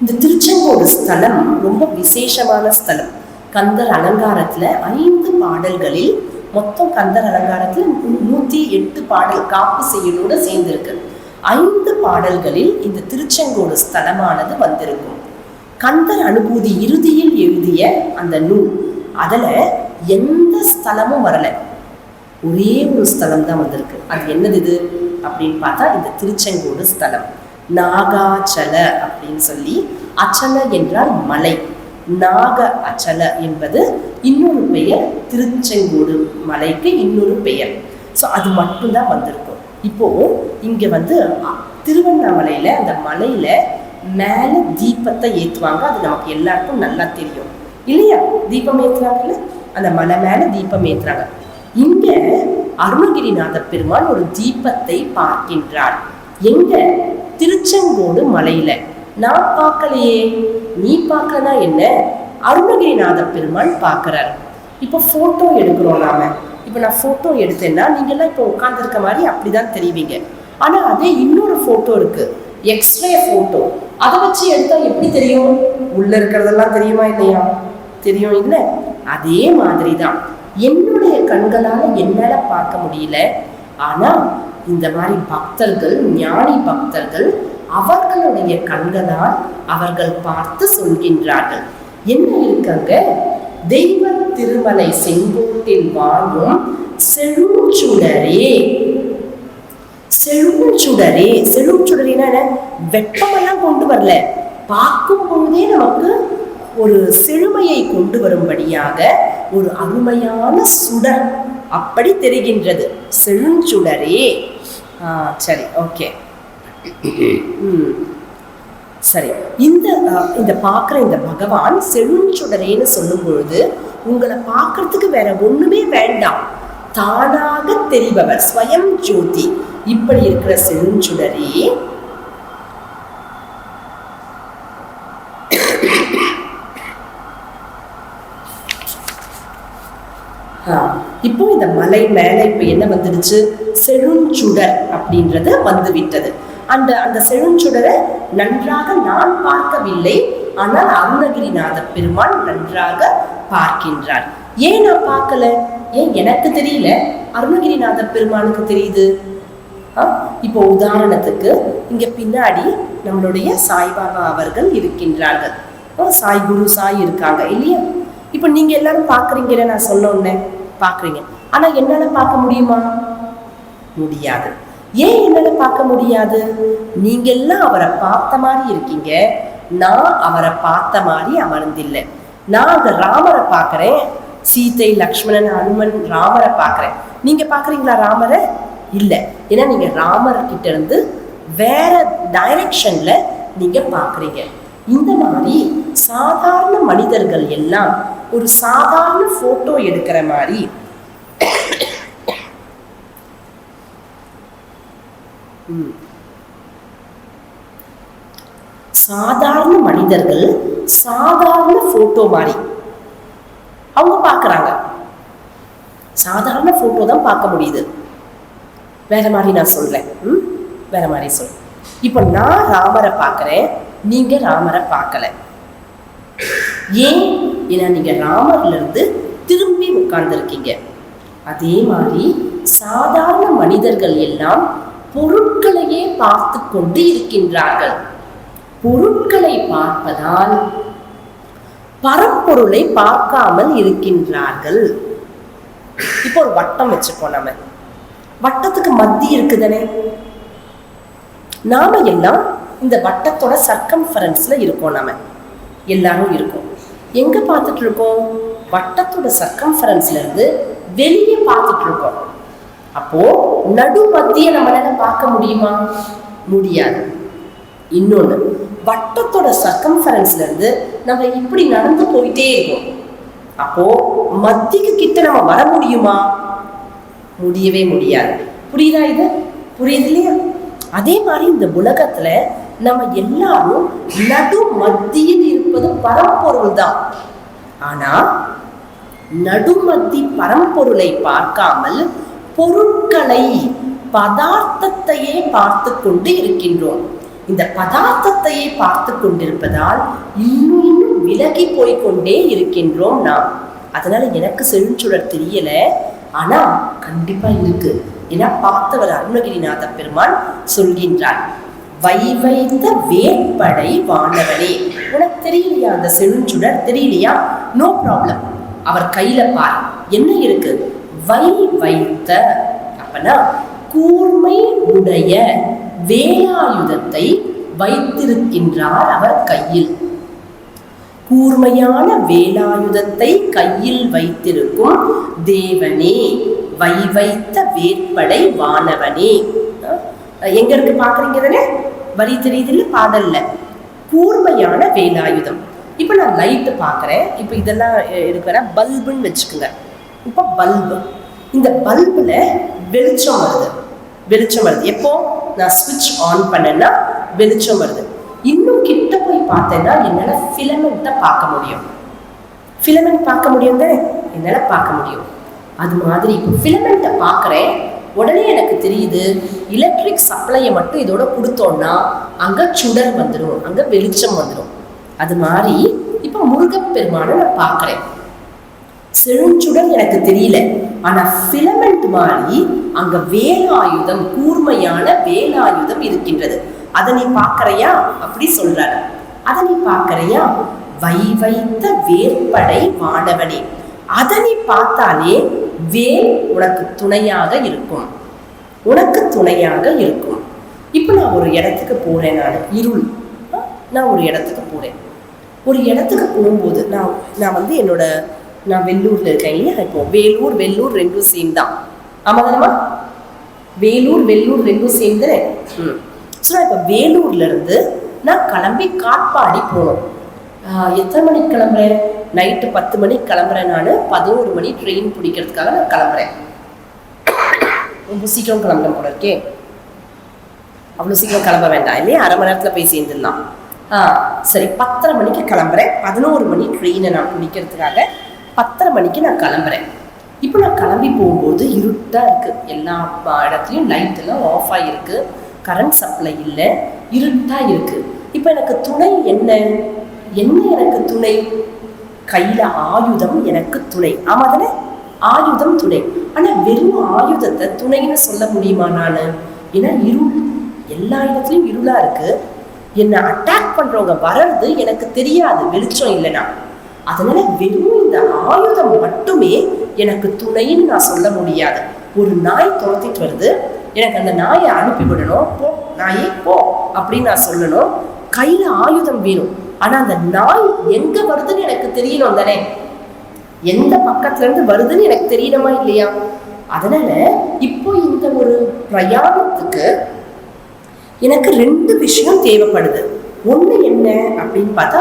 இந்த திருச்செங்கோடு ஸ்தலம் ரொம்ப விசேஷமான ஸ்தலம். கந்தர் அலங்காரத்துல 5 பாடல்களில், மொத்தம் கந்தர் அலங்காரத்துல 108 பாடல் காப்பு செய்யலோட சேர்ந்திருக்கு. 5 பாடல்களில் இந்த திருச்செங்கோடு ஸ்தலமானது வந்திருக்கும். கந்தர் அனுபூதி இறுதியில் எழுதிய அந்த நூல், அதுல எந்த ஸ்தலமும் வரல, ஒரே ஒரு ஸ்தலம் தான் வந்திருக்கு. அது என்னது இது அப்படின்னு பார்த்தா இந்த திருச்செங்கோடு ஸ்தலம். நாகாச்சல அப்படின்னு சொல்லி, அச்சல என்றால் மலை, நாக அச்சல என்பது இன்னொரு பெயர், திருச்செங்கோடு மலைக்கு இன்னொரு பெயர். ஸோ அது மட்டும்தான் வந்திருக்கும். இப்போ இங்க திருவண்ணாமலையில அந்த மலையில மேல தீபத்தை ஏற்றுவாங்க. அது நமக்கு எல்லாருக்கும் நல்லா தெரியும் இல்லையா? தீபம் ஏற்றுறாங்கல்ல, அந்த மலை மேல தீபம் ஏற்றுறாங்க. இங்க அருணகிரிநாத பெருமான் ஒரு தீபத்தை பார்க்கின்றார். எங்க? திருச்செங்கோடு மலையில. நான் பார்க்கலையே. நீ பார்க்கலனா என்ன, அருணகிரிநாத பெருமான் பார்க்கிறார். இப்போ போட்டோ எடுக்கிறோம் நாம. இப்போ நான் போட்டோ எடுத்தேன்னா நீங்கெல்லாம் இப்போ உட்கார்ந்துருக்க மாதிரி அப்படிதான் தெரிவிங்க. ஆனா அதே இன்னொரு போட்டோ இருக்கு, எக்ஸ்ரே போட்டோ. அதை வச்சு எடுத்தா எப்படி தெரியும்? உள்ள இருக்கிறதெல்லாம் தெரியுமா இல்லையா? தெரியும் இல்லை? அதே மாதிரிதான் என்னுடைய கண்களால என்னால பார்க்க முடியல. ஆனா இந்த மாதிரி பக்தர்கள், ஞானி பக்தர்கள், அவர்களுடைய கண்களால் அவர்கள் பார்த்து சொல்கின்றார்கள். என்ன இருக்காங்க? தெய்வ திருமலை செங்கோட்டில் வாழும் செழுஞ்சுடரே. செழுஞ்சுடரே, செழுஞ்சுடரேனா வெப்பமெல்லாம் கொண்டு வரல, பார்க்கும் பொழுதே நமக்கு ஒரு செழுமையை கொண்டு வரும்படியாக ஒரு அருமையான சுடர் அப்படி தெரிகின்றது. செழுஞ்சுடரே. சரி, ஓகே. சரி, இந்த பார்க்குற இந்த பகவான் செழுஞ்சுடரேன்னு சொல்லும் பொழுது உங்களை பார்க்கறதுக்கு வேற ஒண்ணுமே வேண்டாம், தானாக தெரிபவர், ஸ்வயம் ஜோதி. இப்படி இருக்கிற செழுஞ்சுடரே இப்போ இந்த மலை மேல இப்ப என்ன வந்துடுச்சு, செழுஞ்சுடர் அப்படின்றது வந்து விட்டது. அந்த செழுஞ்சுடரை நன்றாக நான் பார்க்கவில்லை, ஆனால் அருணகிரிநாத பெருமான் நன்றாக பார்க்கின்றார். ஏன் நான் பார்க்கல, ஏன் எனக்கு தெரியல, அருணகிரிநாத பெருமானுக்கு தெரியுது. இப்போ உதாரணத்துக்கு இங்க பின்னாடி நம்மளுடைய சாய்பாபா அவர்கள் இருக்கின்றார்கள், சாய் குரு சாய் இருக்காங்க இல்லையா. இப்ப நீங்க எல்லாரும் பாக்குறீங்க, நான் சொன்னோன்னே பாக்குறீங்க, ஆனா என்னால பார்க்க முடியுமா? முடியாது. ஏன் என்னால பார்க்க முடியாது? நீங்க எல்லாம் அவரை பார்த்த மாதிரி இருக்கீங்க, நான் அவரை பார்த்த மாதிரி அமர்ந்தில்லை. நான் அந்த ராமரை பார்க்கிறேன், சீதை, லக்ஷ்மணன், அனுமன், ராமரை பார்க்கிறேன். நீங்க பாக்குறீங்களா ராமரை? இல்லை. ஏன்னா நீங்க ராமர் கிட்ட இருந்து வேற டைரக்ஷன்ல நீங்க பாக்குறீங்க. இந்த மாதிரி சாதாரண மனிதர்கள் எல்லாம் ஒரு சாதாரண போட்டோ எடுக்கிற மாதிரி சாதாரண மனிதர்கள் சாதாரண போட்டோ மாதிரி அவங்க பாக்குறாங்க. சாதாரண போட்டோ தான் பார்க்க முடியுது. வேற மாதிரி நான் சொல்றேன், வேற மாதிரி சொல்றேன். இப்ப நான் ராமரை பார்க்கிறேன், நீங்க ராமரை பார்க்கல. ஏன்? ஏன்னா நீங்க ராமர்ல இருந்து திரும்பி உட்கார்ந்து இருக்கீங்க. அதே மாதிரி சாதாரண மனிதர்கள் எல்லாம் பொருட்களையே பார்த்து கொண்டு இருக்கின்றார்கள். பொருட்களை பார்ப்பதால் பரம்பொருளை பார்க்காமல் இருக்கின்றார்கள். இப்போ ஒரு வட்டம் வச்சுப்போம், நம்ம வட்டத்துக்கு மத்தி இருக்குதானே, நாம எல்லாம் இந்த வட்டத்தோட சர்க்கம்ஃபரன்ஸ்ல இருக்கோம். நாம எல்லாரும் இருக்கோம். எங்க பார்த்துட்டு இருக்கோம்? வட்டத்தோட சர்க்கம்ஃபரன்ஸ்ல இருந்து வெளியே பார்த்துட்டு இருக்கோம். அப்போ நடு மத்திய நம்மளால பார்க்க முடியுமா? முடியாது. இன்னொன்னு, வட்டத்தோட சர்க்கம்ஃபரன்ஸ்ல இருந்து நம்ம இப்படி நடந்து போயிட்டே இருக்கோம். அப்போ மத்திக்கு கிட்ட நம்ம வர முடியுமா? முடியவே முடியாது. புரியுதா? இது புரியுது இல்லையா? அதே மாதிரி இந்த உலகத்துல நம்ம எல்லாரும் நடு மத்தியில் இருப்பது பரம்பொருள் தான். ஆனா நடுமத்தி பரம்பொருளை பார்க்காமல் பொருட்களை, பதார்த்தத்தையே பார்த்து கொண்டு இருக்கின்றோம். இந்த பதார்த்தத்தையே பார்த்து கொண்டிருப்பதால் இன்னும் இன்னும் விலகி போய்கொண்டே இருக்கின்றோம் நாம். அதனால எனக்கு செழுஞ்சுடர் தெரியல, ஆனா கண்டிப்பா இருக்கு. ஏன்னா பார்த்தவர் அருணகிரிநாத பெருமான் சொல்கின்றார், வைவைத்த வேட்படை வானவனே. உனக்கு தெரியலையா அந்த செழுஞ்சுடர்? தெரியலையா? No problem. அவர் கையில பார், என்ன இருக்கு? வை வைத்த, அப்பனா கூர்மை உடைய வேலாயுதத்தை வைத்திருக்கின்றார் அவர் கையில். கூர்மையான வேலாயுதத்தை கையில் வைத்திருக்கும் தேவனே, வை வைத்த வேட்படை வானவனே. எங்க இருக்கு பாக்குறீங்க தானே? வரி தெரியுது இல்ல, பாடல்ல. கூர்மையான வேலாயுதம். இப்ப நான் லைட்டு பாக்குறேன். இப்ப இதெல்லாம் இருக்கிற பல்புன்னு வச்சுக்கோங்க. இப்ப பல்பு, இந்த பல்புல வெளிச்சம் வருது. வெளிச்சம் வருது எப்போ? நான் ஸ்விட்ச் ஆன் பண்ணேன்னா வெளிச்சம் வருது. இன்னும் கிட்ட போய் பார்த்தேன்னா என்னால ஃபிலமெண்ட்டை பார்க்க முடியும். ஃபிலமெண்ட் பார்க்க முடியும் தானே? என்னால பார்க்க முடியும். அது மாதிரி இப்போ ஃபிலமெண்ட்டை பார்க்குறேன், உடனே எனக்கு தெரியுது எலக்ட்ரிக் சப்ளையை மட்டும் இதோட கொடுத்தோன்னா அங்கே சுடர் வந்துடும், அங்கே வெளிச்சம் வந்துடும். அது மாதிரி இப்போ முருகப்பெருமானை நான் பார்க்குறேன். செழுஞ்சுடர் எனக்கு தெரியல, ஆனா ஃபிலமெண்ட் மாதிரி அங்க வேலாயுதம், கூர்மையான வேலாயுதம் இருக்கின்றது. அதை நீ பார்க்கறையா? அப்படி சொல்றாரு. அதை நீ பார்க்கறையா? வைத்த வேற்படை வானவனே. அதனை பார்த்தாலே வேல் உனக்கு துணையாக இருக்கும், உனக்கு துணையாக இருக்கும். இப்போ நான் ஒரு இடத்துக்கு போறேன், நான் ஒரு இடத்துக்கு போறேன். ஒரு இடத்துக்கு போகும்போது நான் வந்து நான் வெள்ளூர்ல இருக்கேன் இல்லையா? இப்போ வெள்ளூர் ரெண்டும் சேம் தான். ஆமா தானமா? வெள்ளூர் ரெண்டும் சேர்ந்து. ஸோ நான் இப்போ வேலூர்ல இருந்து நான் கிளம்பி காட்பாடி போகணும். எத்தனை மணிக்கு கிளம்புறேன்? நைட்டு 10 மணிக்கு கிளம்புறேன். நான் 11 மணி ட்ரெயின் பிடிக்கிறதுக்காக நான் கிளம்புறேன். ரொம்ப சீக்கிரம் கிளம்புறேன் போல இருக்கே. அவ்வளோ சீக்கிரம் கிளம்ப வேண்டாம் இல்லையா? அரை மணி நேரத்தில் போய் சேர்ந்துடலாம். சரி, 10:30 மணிக்கு கிளம்புறேன். 11 மணி ட்ரெயினை நான் பிடிக்கிறதுக்காக 10:30 மணிக்கு நான் கிளம்புறேன். இப்போ நான் கிளம்பி போகும்போது இருட்டாக இருக்குது. எல்லா இடத்துலையும் லைட் எல்லாம் ஆஃப் ஆகிருக்கு, கரண்ட் சப்ளை இல்லை, இருட்டாக இருக்குது. இப்போ எனக்கு துணை என்ன எனக்கு துணை? கையில் ஆயுதம் எனக்கு துணை. ஆமாம் தானே? ஆயுதம் துணை. ஆனால் வெறும் ஆயுதத்தை துணைன்னு சொல்ல முடியுமா நான்? ஏன்னா எல்லா இடத்துலையும் இருளாக இருக்குது. என்னை அட்டாக் பண்ணுறவங்க வர்றது எனக்கு தெரியாது, வெளிச்சம் இல்லைனா. அதனால வெறும் இந்த ஆயுதம் மட்டுமே எனக்கு துணைன்னு நான் சொல்ல முடியாது. ஒரு நாய் துரத்திட்டு வருது, எனக்கு அந்த நாயை அனுப்பிவிடணும். போ நாயே போ அப்படின்னு நான் சொல்லணும். கையில ஆயுதம் வேணும். ஆனா அந்த நாய் எங்க வருதுன்னு எனக்கு தெரியணும் தானே? எந்த பக்கத்துல இருந்து வருதுன்னு எனக்கு தெரியணுமா இல்லையா? அதனால இப்போ இந்த ஒரு பிரயாணத்துக்கு எனக்கு 2 விஷயம் தேவைப்படுது. ஒண்ணு என்ன அப்படின்னு பார்த்தா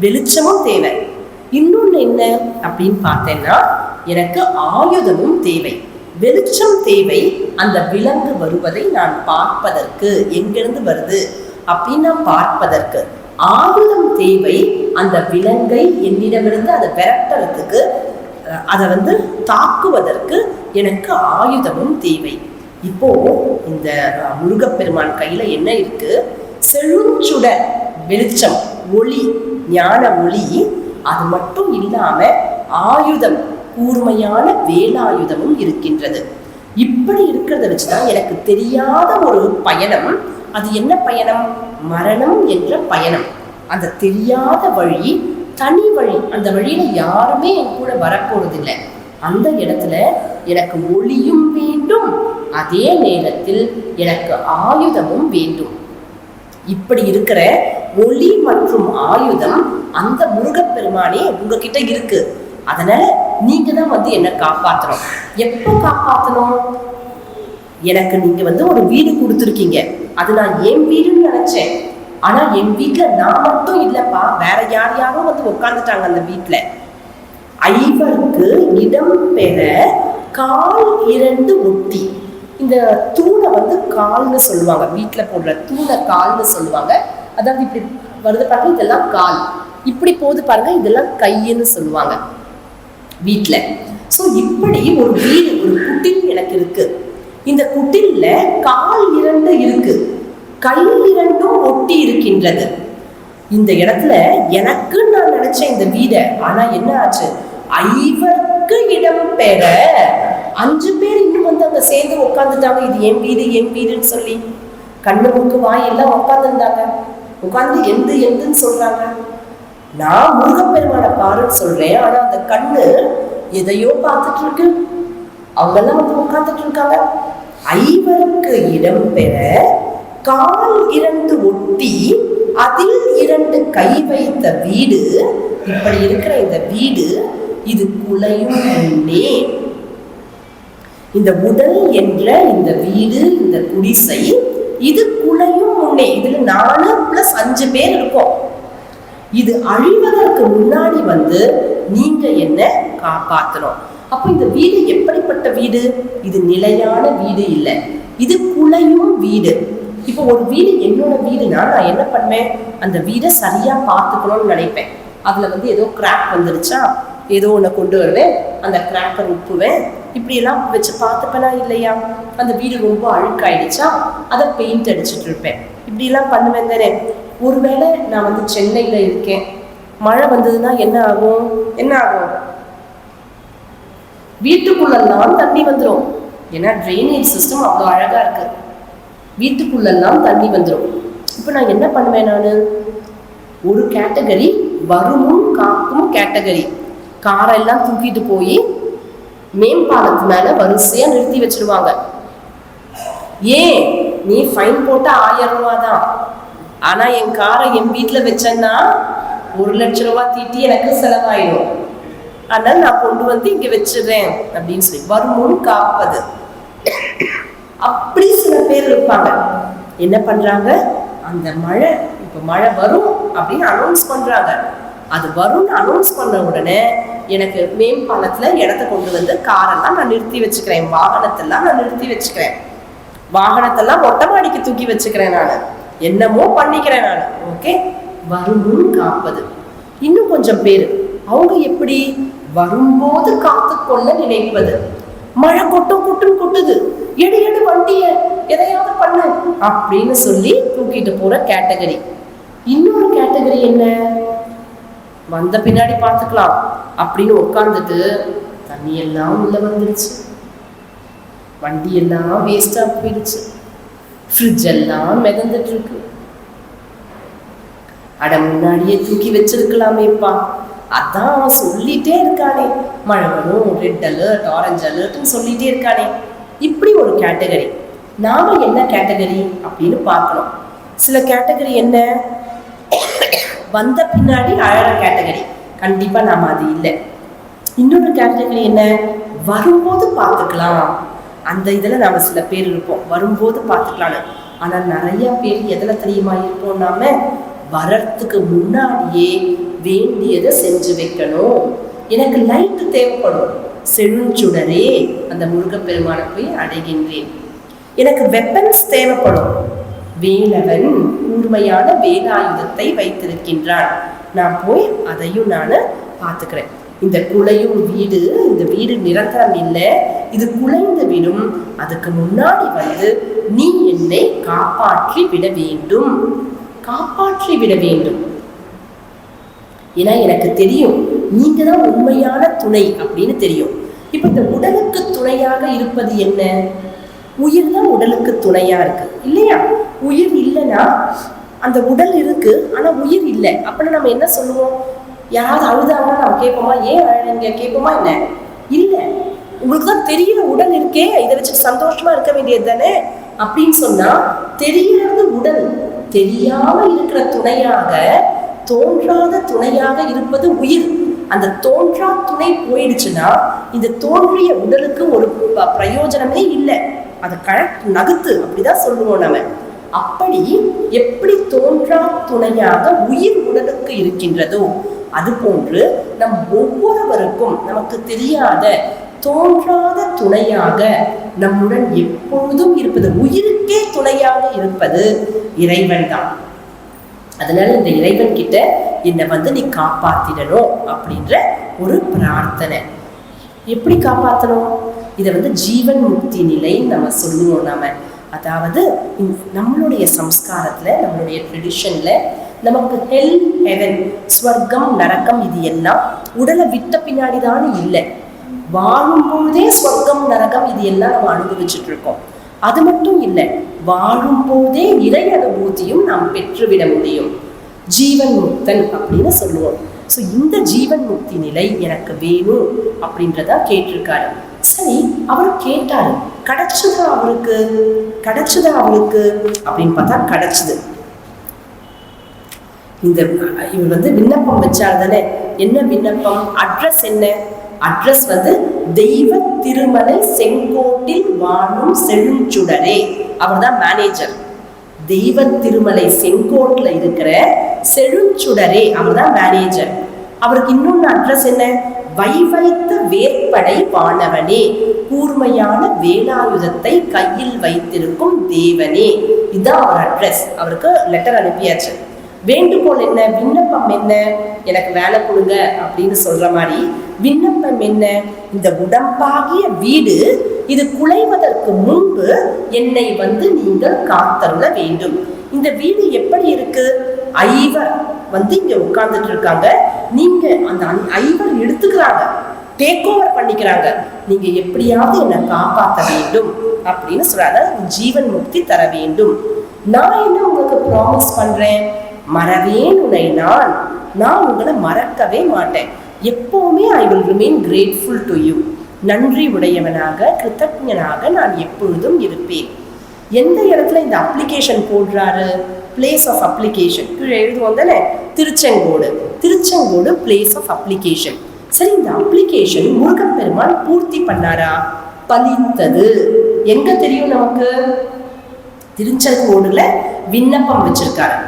வெளிச்சமும் தேவை. இன்னொன்னு என்ன அப்படின்னு பார்த்தேன்னா எனக்கு ஆயுதமும் தேவை. வெளிச்சம் தேவை அந்த விலங்கு வருவதை நான் பார்ப்பதற்கு, எங்கிருந்து வருது அப்படின்னு நான் பார்ப்பதற்கு. ஆயுதம் தேவை அந்த விலங்கை என்னிடமிருந்து அதை விரட்டுறதுக்கு, அதை வந்து தாக்குவதற்கு எனக்கு ஆயுதமும் தேவை. இப்போ இந்த முருகப்பெருமான் கையில என்ன இருக்கு? செழுஞ்சுடர் வெளிச்சம், ஒளி, ஞான ஒளி. அது மட்டும் இல்லாம ஆயுதம், கூர்மையான வேலாயுதமும் இருக்கின்றது. இப்படி இருக்கிறத வச்சுதான் எனக்கு தெரியாத ஒரு பயணம். அது என்ன பயணம்? மரணம் என்ற பயணம். அந்த தெரியாத வழி தனி வழி. அந்த வழியில யாருமே என் கூட வரப்போறதில்லை. அந்த இடத்துல எனக்கு ஒளியும் வேண்டும், அதே நேரத்தில் எனக்கு ஆயுதமும் வேண்டும். இப்படி இருக்கிற ஒளி மற்றும் ஆயுதம் அந்த முருகப்பெருமானே உங்ககிட்ட இருக்கு. அதனால நீங்க தான் வந்து என்ன காப்பாற்றணும். எப்போ காப்பாற்றணும்? எனக்கு நீங்க வந்து ஒரு வீடு கொடுத்துருக்கீங்க, அது நான் என் வீடுன்னு நினைச்சேன். ஆனா என் வீட்டுல நான் மட்டும் இல்லப்பா, வேற யாரும் வந்து உட்காந்துட்டாங்க அந்த வீட்டுல. ஐவருக்கு இடம் பெற கால் 2 ஒட்டி. இந்த தூணை வந்து கால்னு சொல்லுவாங்க, வீட்டுல போடுற தூணை கால்னு சொல்லுவாங்க. அதாவது இப்படி வருது பாருங்க, இதெல்லாம் கால். இப்படி போது பாருங்க, இதெல்லாம் கைன்னு சொல்லுவாங்க வீட்டுல. ஸோ இப்படி ஒரு வீடு, ஒரு குட்டில் எனக்கு இருக்கு. இந்த குட்டில்ல கால் 2 இருக்கு, கை 2 ஒட்டி இருக்கின்றது. இந்த இடத்துல எனக்கு நான் நினைச்சேன் இந்த வீடை. ஆனா என்ன ஆச்சு? ஐவருக்கு இடம் பெற 5 பேர் இன்னும் வந்து அங்க சேர்ந்து உட்காந்துட்டாங்க. இது என் வீடுன்னு சொல்லி கண்ணு மூக்கு வாய் எல்லாம் உட்காந்துருந்தாங்க. உட்காந்து எந்துன்னு சொல்றாங்க. நான் முருகப்பெருமான பாருன்னு சொல்றேன், ஆனா அந்த கண்ணு எதையோ பார்த்துட்டு இருக்கு. அவங்கெல்லாம் வந்து உட்காந்துட்டு இருக்காங்க. ஐவருக்கு இடம் பெற கால் 2 ஒட்டி அதில் 2 கை வைத்த வீடு. இப்படி இருக்கிற இந்த வீடு இது குலையும் முன்னே. இந்த உடல் என்ற இந்த வீடு, இந்த குடிசை, இது குலையும் முன்னே. இதுல 4 + 5 பேர் இருக்கோம். இது அழிவதற்கு முன்னாடி வந்து நீங்க என்ன காப்பாற்றணும். அப்போ இந்த வீடு எப்படிப்பட்ட வீடு? இது நிலையான வீடு இல்லை, இது குலையும் வீடு. இப்போ ஒரு வீடு என்னோட வீடுனா நான் என்ன பண்ணுவேன்? அந்த வீடை சரியா பார்த்துக்கணும்னு நினைப்பேன். அதுல வந்து ஏதோ கிராக் வந்துருச்சா, ஏதோ ஒன்று கொண்டு வருவேன், அந்த கிராக்கை உப்புவேன், இப்படியெல்லாம் வச்சு பார்த்துப்பேனா இல்லையா? அந்த வீடு ரொம்ப அழுக்காயிடுச்சா, அதை பெயிண்ட் அடிச்சுட்டு இருப்பேன், இப்படிலாம் பண்ணுவேன் தானே. ஒருவேளை நான் வந்து சென்னையில இருக்கேன், மழை வந்ததுன்னா என்ன ஆகும்? வீட்டுக்குள்ளெல்லாம் தண்ணி வந்துடும். ஏன்னா ட்ரைனேஜ் சிஸ்டம் அவ்வளோ அழகா இருக்கு. வீட்டுக்குள்ளெல்லாம் தண்ணி வந்துடும். இப்போ நான் என்ன பண்ணுவேன்? ஒரு கேட்டகரி வருமுன் காக்கும் கேட்டகரி. காரெல்லாம் தூக்கிட்டு போய் மேம்பாலத்து மேல வரிசையா நிறுத்தி வச்சிருவாங்க. ஏன்? நீ ஃபைன் போட்ட 1000 ரூபா தான், ஆனா என் காரை என் வீட்டுல வச்சேன்னா 1,00,000 ரூபாய் தீட்டி எனக்கு செலவாயிடும், அதனால நான் கொண்டு வந்து இங்க வச்சிடுறேன் அப்படின்னு சொல்லி வருமுன் காப்பது. அப்படி சில பேர் இருப்பாங்க. என்ன பண்றாங்க, அந்த மழை இப்ப மழை வரும் அப்படின்னு அனௌன்ஸ் பண்றாங்க. அது வரும்னு அனௌன்ஸ் பண்ண உடனே எனக்கு மேம்பாலத்துல இடத்த கொண்டு வந்து காரெல்லாம் நான் நிறுத்தி வச்சுக்கிறேன், வாகனத்தெல்லாம் நான் நிறுத்தி வச்சுக்கிறேன், வாகனத்தெல்லாம் மொட்டை மாடிக்கு தூக்கி வச்சுக்கிறேன், நான் என்னமோ பண்ணிக்கிறேன் நான். ஓகே, வருமுன் காப்பது. இன்னும் கொஞ்சம் பேர் அவங்க எப்படி, வரும்போது காத்து கொள்ள நினைப்பது. மழை கொட்டுது, எடு வண்டிய, எதையாவது பண்ணு அப்படின்னு சொல்லி தூக்கிட்டு போற கேட்டகரி. இன்னொரு கேட்டகரி என்ன, வந்த பின்னாடி பார்த்துக்கலாம் அப்படின்னு உட்கார்ந்துட்டு தண்ணி எல்லாம் உள்ள வந்துருச்சு, வண்டி எல்லாம் வேஸ்டா போயிடுச்சு, ஃப்ரிட்ஜ் எல்லாம் மிதந்துட்டு இருக்கு, அட முன்னாடியே தூக்கி வச்சிருக்கலாமேப்பா, அதான் அவன் சொல்லிட்டே இருக்கானே மழை வரும், ரெட் அலர்ட் ஆரஞ்சு அலர்ட்னு சொல்லிட்டே இருக்கானே. இப்படி ஒரு கேட்டகரி. நாம என்ன கேட்டகரி அப்படின்னு பார்க்கணும். சில கேட்டகரி என்ன, வந்த பின்னாடி அழற கேட்டகரி, கண்டிப்பா நாம அது இல்லை. இன்னொரு கேட்டகரி என்ன, வரும்போது பார்த்துக்கலாம். அந்த இதுல நாம சில பேர் இருப்போம், வரும்போது பார்த்துக்கலான்னு. ஆனா நிறைய பேர் எதுல தெரியுமா இருப்போம், நாம வரத்துக்கு முன்னாடியே வேண்டியதை செஞ்சு வைக்கணும். எனக்கு லைட்டு தேவைப்படும், செழுஞ்சுடரே அந்த முருகப்பெருமானை போய் அடைகின்றேன். எனக்கு வெப்பன்ஸ் தேவைப்படும், வேலவன் கூர்மையான வேலாயுதத்தை வைத்திருக்கின்றான், நான் போய் அதையும் நான் பார்த்துக்கிறேன். இந்த குலையும் வீடு, இந்த வீடு நிரந்தரம் இல்லை, இது குலைந்து விடும், அதுக்கு முன்னாடி வந்து நீ என்னை காப்பாற்றி விட வேண்டும், காப்பாற்றி விட வேண்டும். ஏன்னா எனக்கு தெரியும் நீங்க தான் உண்மையான துணை அப்படின்னு தெரியும். இப்ப இந்த உடலுக்கு துணையாக இருப்பது என்ன, உயிர் தான் உடலுக்கு துணையா இருக்கு இல்லையா? உயிர் இல்லைன்னா, அந்த உடல் இருக்கு ஆனா உயிர் இல்லை அப்படின்னா நம்ம என்ன சொல்லுவோம்? யாராவது அழுதாங்கன்னா நம்ம கேட்போமா, ஏன் அழுங்க கேட்போமா? என்ன இல்லை, உங்களுக்கு தான் தெரியிற உடல் இருக்கே, இதை வச்சு சந்தோஷமா இருக்க வேண்டியது தானே அப்படின்னு சொன்னா, தெரிகிறது உடல், தெரியாம இருக்கிற துணையாக, தோன்றாத துணையாக இருப்பது உயிர். அந்த தோன்றா துணை போயிடுச்சுன்னா இந்த தோன்றிய உடலுக்கு ஒரு பிரயோஜனமே இல்லை, அதை நகுத்து அப்படிதான் சொல்லுவோம் நம்ம. அப்படி எப்படி தோன்றா துணையாக உயிர் உடலுக்கு இருக்கின்றதோ அது போன்று நம் ஒவ்வொருவருக்கும் நமக்கு தெரியாத தோன்றாத துணையாக நம்முடன் எப்பொழுதும் இருப்பது, உயிருக்கே துணையாக இருப்பது இறைவன் தான். அதனால இந்த இறைவன் கிட்ட என்னை வந்து நீ காப்பாத்திடணும் அப்படின்ற ஒரு பிரார்த்தனை. எப்படி காப்பாற்றணும்? இதை வந்து ஜீவன் முக்தி நிலைன்னு நம்ம சொல்லுவோம் நாம. அதாவது நம்மளுடைய சம்ஸ்காரத்துல, நம்மளுடைய ட்ரெடிஷன்ல நமக்கு ஹெல் ஹெவன், ஸ்வர்க்கம் நரக்கம் இது எல்லாம் உடலை விட்ட பின்னாடிதான் இல்லை, வாழும்போதே ஸ்வர்க்கம் நரகம் இது எல்லாம் நம்ம அனுபவிச்சுட்டு இருக்கோம். அது மட்டும் இல்லை, வாழும் போதே இறை அனுபூதியும் நாம் பெற்றுவிட முடியும். ஜீவன் முக்தன் அப்படின்னு சொல்லுவோம். ஸோ இந்த ஜீவன் முக்தி நிலை எனக்கு வேணும் அப்படின்றதா கேட்டிருக்காரு. சரி, அவர் கேட்டாரு, கிடைச்சதா அவருக்கு? கிடைச்சதா அவருக்கு அப்படின்னு பார்த்தா கிடைச்சது. இவர் வந்து விண்ணப்பம் வச்சார் தானே. என்ன விண்ணப்பம்? அட்ரஸ் என்ன? அட்ரஸ் வந்து தெய்வ திருமலை செங்கோட்டில் வாழும் செழுஞ்சுடரே. அவர் தான் மேனேஜர். தெய்வ திருமலை செங்கோட்டில் இருக்கிற செழுஞ்சுடரே அவர் தான் மேனேஜர். அவருக்கு இன்னொன்று அட்ரஸ் என்ன? வைத்த வேற்படை வானவனே, கூர்மையான வேலாயுதத்தை கையில் வைத்திருக்கும் தேவனே, இதுதான் அவர் அட்ரஸ். அவருக்கு லெட்டர் அனுப்பியாச்சு. வேண்டுகோள் என்ன? விண்ணப்பம் என்ன? எனக்கு வேலை கொடுங்க அப்படின்னு சொல்ற மாதிரி விண்ணப்பம் என்ன? இந்த உடம்பாகிய வீடு இது குலைவதற்கு முன்பு என்னை வந்து நீங்கள் காத்தருள வேண்டும். இந்த வீடு எப்படி இருக்கு? ஐவர் வந்து இங்க உட்கார்ந்துட்டு இருக்காங்க, நீங்க அந்த ஐவர் எடுத்துக்கிறாங்க, டேக் ஓவர் பண்ணிக்கிறாங்க, நீங்க எப்படியாவது என்னை காப்பாற்ற வேண்டும் அப்படின்னு சொல்றாங்க. ஜீவன் முக்தி தர வேண்டும். நான் என்ன உங்களுக்கு ப்ராமிஸ் பண்றேன்? மறவேன் உன்னை நான் உங்களை மறக்கவே மாட்டேன். எப்பவுமே I will remain grateful to you. நன்றி உடையவனாக கிருத்தஜனாக நான் எப்பொழுதும் இருப்பேன். எந்த இடத்துல இந்த அப்ளிகேஷன் போடுறாரு? பிளேஸ் ஆஃப் அப்ளிகேஷன் கீழே எழுதுவோம் தானே, திருச்செங்கோடு பிளேஸ் ஆஃப் அப்ளிகேஷன். சரி, இந்த அப்ளிகேஷன் முருகப்பெருமான் பூர்த்தி பண்ணாரா? பலித்தது. எங்க தெரியும் நமக்கு? திருச்செங்கோடுல விண்ணப்பம் வச்சிருக்காரு.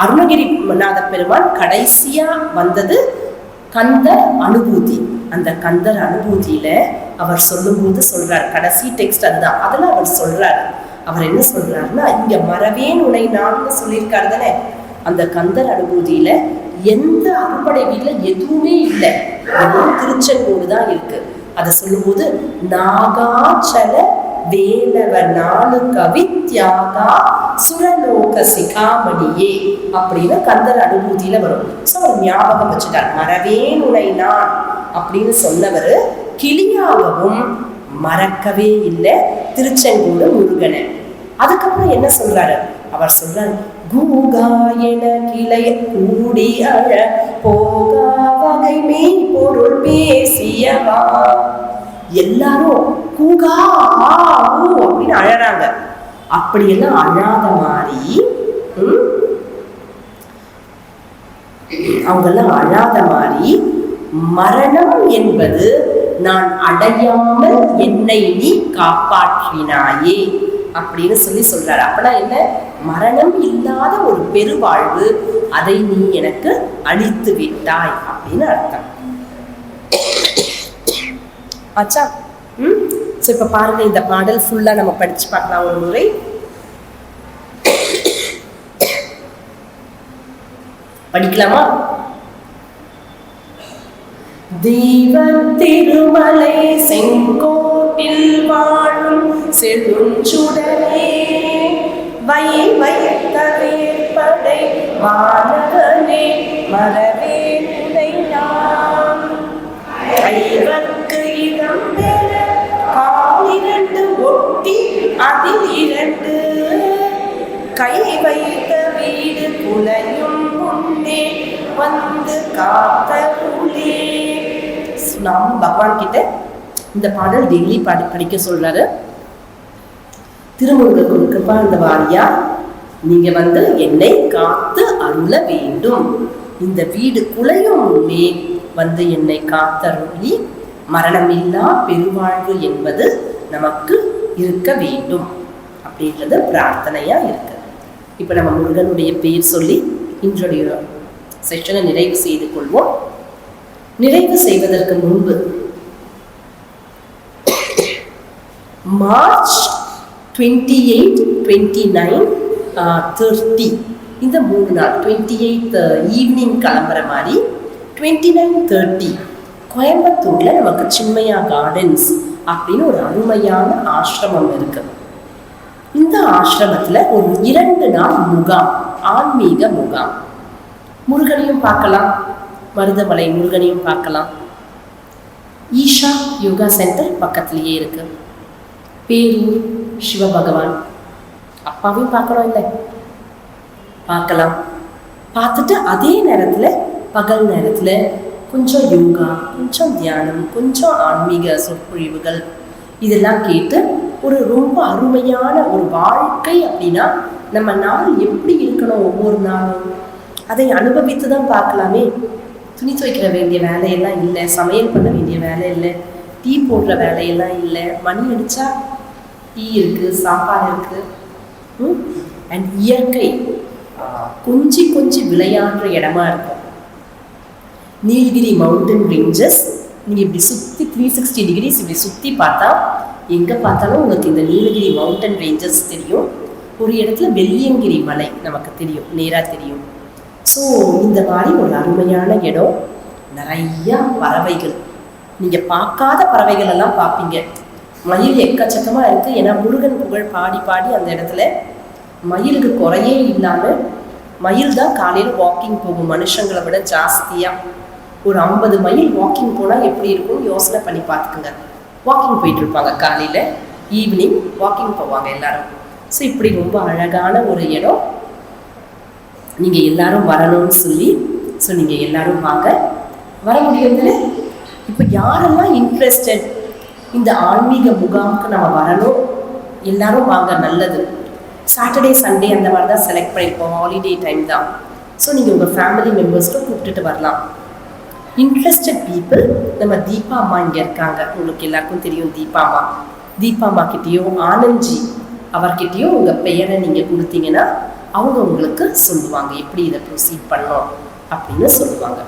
அருணகிரிநாத பெருமான் கடைசியா வந்தது கந்தர் அனுபூதி. அந்த கந்தர் அனுபூதியில அவர் சொல்லும்போது சொல்றார், கடைசி டெக்ஸ்ட் அதுதான். அதுல அவர் சொல்றார், அவர் என்ன சொல்றாருன்னா, இங்க மறவேன் உன்னை நான் சொல்லியிருக்காரு தானே, அந்த கந்தர் அனுபூதியில எந்த அறுபடை வீட்டுல எதுவுமே இல்லை, திருச்செங்கோடு தான் இருக்கு. அதை சொல்லும்போது நாகாச்சல வேலவ நாலு கவி தியாகா சுரலோக சிகாமணியே அப்படின்னு கந்தர் அனுபூதியில வரும். ஸோ அவர் ஞாபகம் வச்சுட்டார், மறவேன் உன்னை நான் அப்படின்னு சொன்னவர் கிளியாகவும் மறக்கவே இல்லை திருச்செங்கோடு முருகனை. அதுக்கப்புறம் என்ன சொல்றாரு? அவர் சொல்றாரு, கூகாயன கிளை கூடி அழ போகா வகை மெய் பொருள் பேசியவா. எல்லாரும் கூகா அப்படின்னு அழறாங்க. அப்படியெல்லாம் அழாத மாதிரி அவங்கெல்லாம் அழாத மாதிரி மரணம் என்பது நான் அடையாமல் என்னை நீ காப்பாற்றினாயே அப்படின்னு சொல்றாரு. அப்பனா என்ன? மரணம் இல்லாத ஒரு பெருவாழ்வு, அதை நீ எனக்கு அளித்து விட்டாய் அப்படின்னு அர்த்தம். ஆச்சா? ஸோ இப்போ பாருங்க, இந்த பாடல் ஃபுல்லா நம்ம படிச்சு பார்க்கலாம் ஒரு முறை. படிக்கலாமா? தெய்வ திருமலை செங்கோட்டில் வாழும் செழுஞ்சுடரே, வைத்த வேற்படை மாணவனே மறவேன் உன்னை நான். ஐவர்க்கு இடம் பெற காலிரண்டு ஒட்டி அதில் இரண்டு கை வைத்த வீடு குலையும் முன்னே வந்து காத்தருளே. நாம் பகவான் கிட்ட இந்த பாடல் டெய்லி படிக்க சொல்றாரு. திருமுருகர் கொடுக்கப்பா இந்த வாரியா, நீங்க வந்து என்னை காத்து அருள வேண்டும். இந்த வீடு குலையும் முன்னே வந்து என்னை காத்தருளி மரணமில்லா பெருவாழ்வு என்பது நமக்கு இருக்க வேண்டும் அப்படின்றது பிரார்த்தனையா இருக்கு. இப்ப நம்ம முருகனுடைய பெயர் சொல்லி இன்றைய செஷனை நிறைவு செய்து கொள்வோம். நிறைவு செய்வதற்கு முன்பு மார்ச் 28, 29, 30 இந்த 3 நாள், 28th ஈவினிங் கிளம்புற மாதிரி 29, 30 கோயம்புத்தூர்ல நமக்கு சின்மயா கார்டன்ஸ் அப்படின்னு ஒரு அருமையான ஆசிரமம் இருக்கு. இந்த ஆசிரமத்துல ஒரு 2 நாள் முகாம், ஆன்மீக முகாம். முருகனையும் பார்க்கலாம், மருதமலை முருகனையும் பார்க்கலாம். ஈஷா யோகா சென்டர் பக்கத்துலயே இருக்கு. பேரூர் சிவபகவான் அப்பாவையும் பார்க்கணும் இல்லை, பார்க்கலாம். பார்த்துட்டு அதே நேரத்தில் பகல் நேரத்தில் கொஞ்சம் யோகா, கொஞ்சம் தியானம், கொஞ்சம் ஆன்மீக சொற்பொழிவுகள் இதெல்லாம் கேட்டு ஒரு ரொம்ப அருமையான ஒரு வாழ்க்கை. அப்படின்னா நம்ம நாள் எப்படி இருக்கணும், ஒவ்வொரு நாளும் அதை அனுபவித்து தான் பார்க்கலாமே. துணி துவைக்கிற வேண்டிய வேலையெல்லாம் இல்லை, சமையல் பண்ண வேண்டிய வேலை இல்லை, டீ போடுற வேலையெல்லாம் இல்லை. மணி அடித்தா டீ இருக்குது, சாப்பாடு இருக்குது. அண்ட் இயற்கை கொஞ்சம் விளையாடுற இடமா இருக்கும். நீலகிரி மவுண்டன் ரேஞ்சஸ் நீங்கள் இப்படி சுற்றி 360 டிகிரிஸ் இப்படி சுற்றி பார்த்தா எங்கே பார்த்தாலும் உங்களுக்கு இந்த நீலகிரி மவுண்டன் ரேஞ்சஸ் தெரியும். ஒரு இடத்துல வெள்ளியங்கிரி மலை நமக்கு தெரியும், நேராக தெரியும். ஸோ இந்த மாதிரி ஒரு அருமையான இடம். நிறையா பறவைகள், நீங்கள் பார்க்காத பறவைகள் எல்லாம் பார்ப்பீங்க. மயில் எக்கச்சக்கமாக இருக்குது. ஏன்னா முருகன் புகழ் பாடி பாடி அந்த இடத்துல மயிலுக்கு குறையே இல்லாமல் மயில் தான் காலையில் வாக்கிங் போகும், மனுஷங்களை விட ஜாஸ்தியாக. ஒரு 50 மைல் வாக்கிங் போனால் எப்படி இருக்கும்னு யோசனை பண்ணி பார்த்துக்குங்க. வாக்கிங் போயிட்டு இருப்பாங்க, காலையில் ஈவினிங் வாக்கிங் போவாங்க எல்லாரும். ஸோ இப்படி ரொம்ப அழகான ஒரு இடம். நீங்கள் எல்லாரும் வரணும்னு சொல்லி ஸோ நீங்கள் எல்லாரும் வாங்க. வர முடியுதுன்னு இப்போ யாரெல்லாம் இன்ட்ரெஸ்டட் இந்த ஆன்மீக முகாமுக்கு நம்ம வரணும், எல்லாரும் வாங்க. நல்லது. சாட்டர்டே சண்டே அந்த மாதிரி தான் செலக்ட் பண்ணியிருப்போம், ஹாலிடே டைம் தான். ஸோ நீங்கள் உங்கள் ஃபேமிலி மெம்பர்ஸ்க்கும் கூப்பிட்டுட்டு வரலாம். இன்ட்ரெஸ்டட் பீப்புள் நம்ம தீபா அம்மா இங்கே இருக்காங்க, உங்களுக்கு எல்லாருக்கும் தெரியும் தீபா அம்மா. தீபா அம்மா கிட்டேயும் ஆனந்த்ஜி அவர்கிட்டயும் உங்கள் பெயரை நீங்கள் கொடுத்தீங்கன்னா அவங்க உங்களுக்கு சொல்லுவாங்க எப்படி இதை ப்ரொசீட் பண்ணோம் அப்படின்னு சொல்லுவாங்க.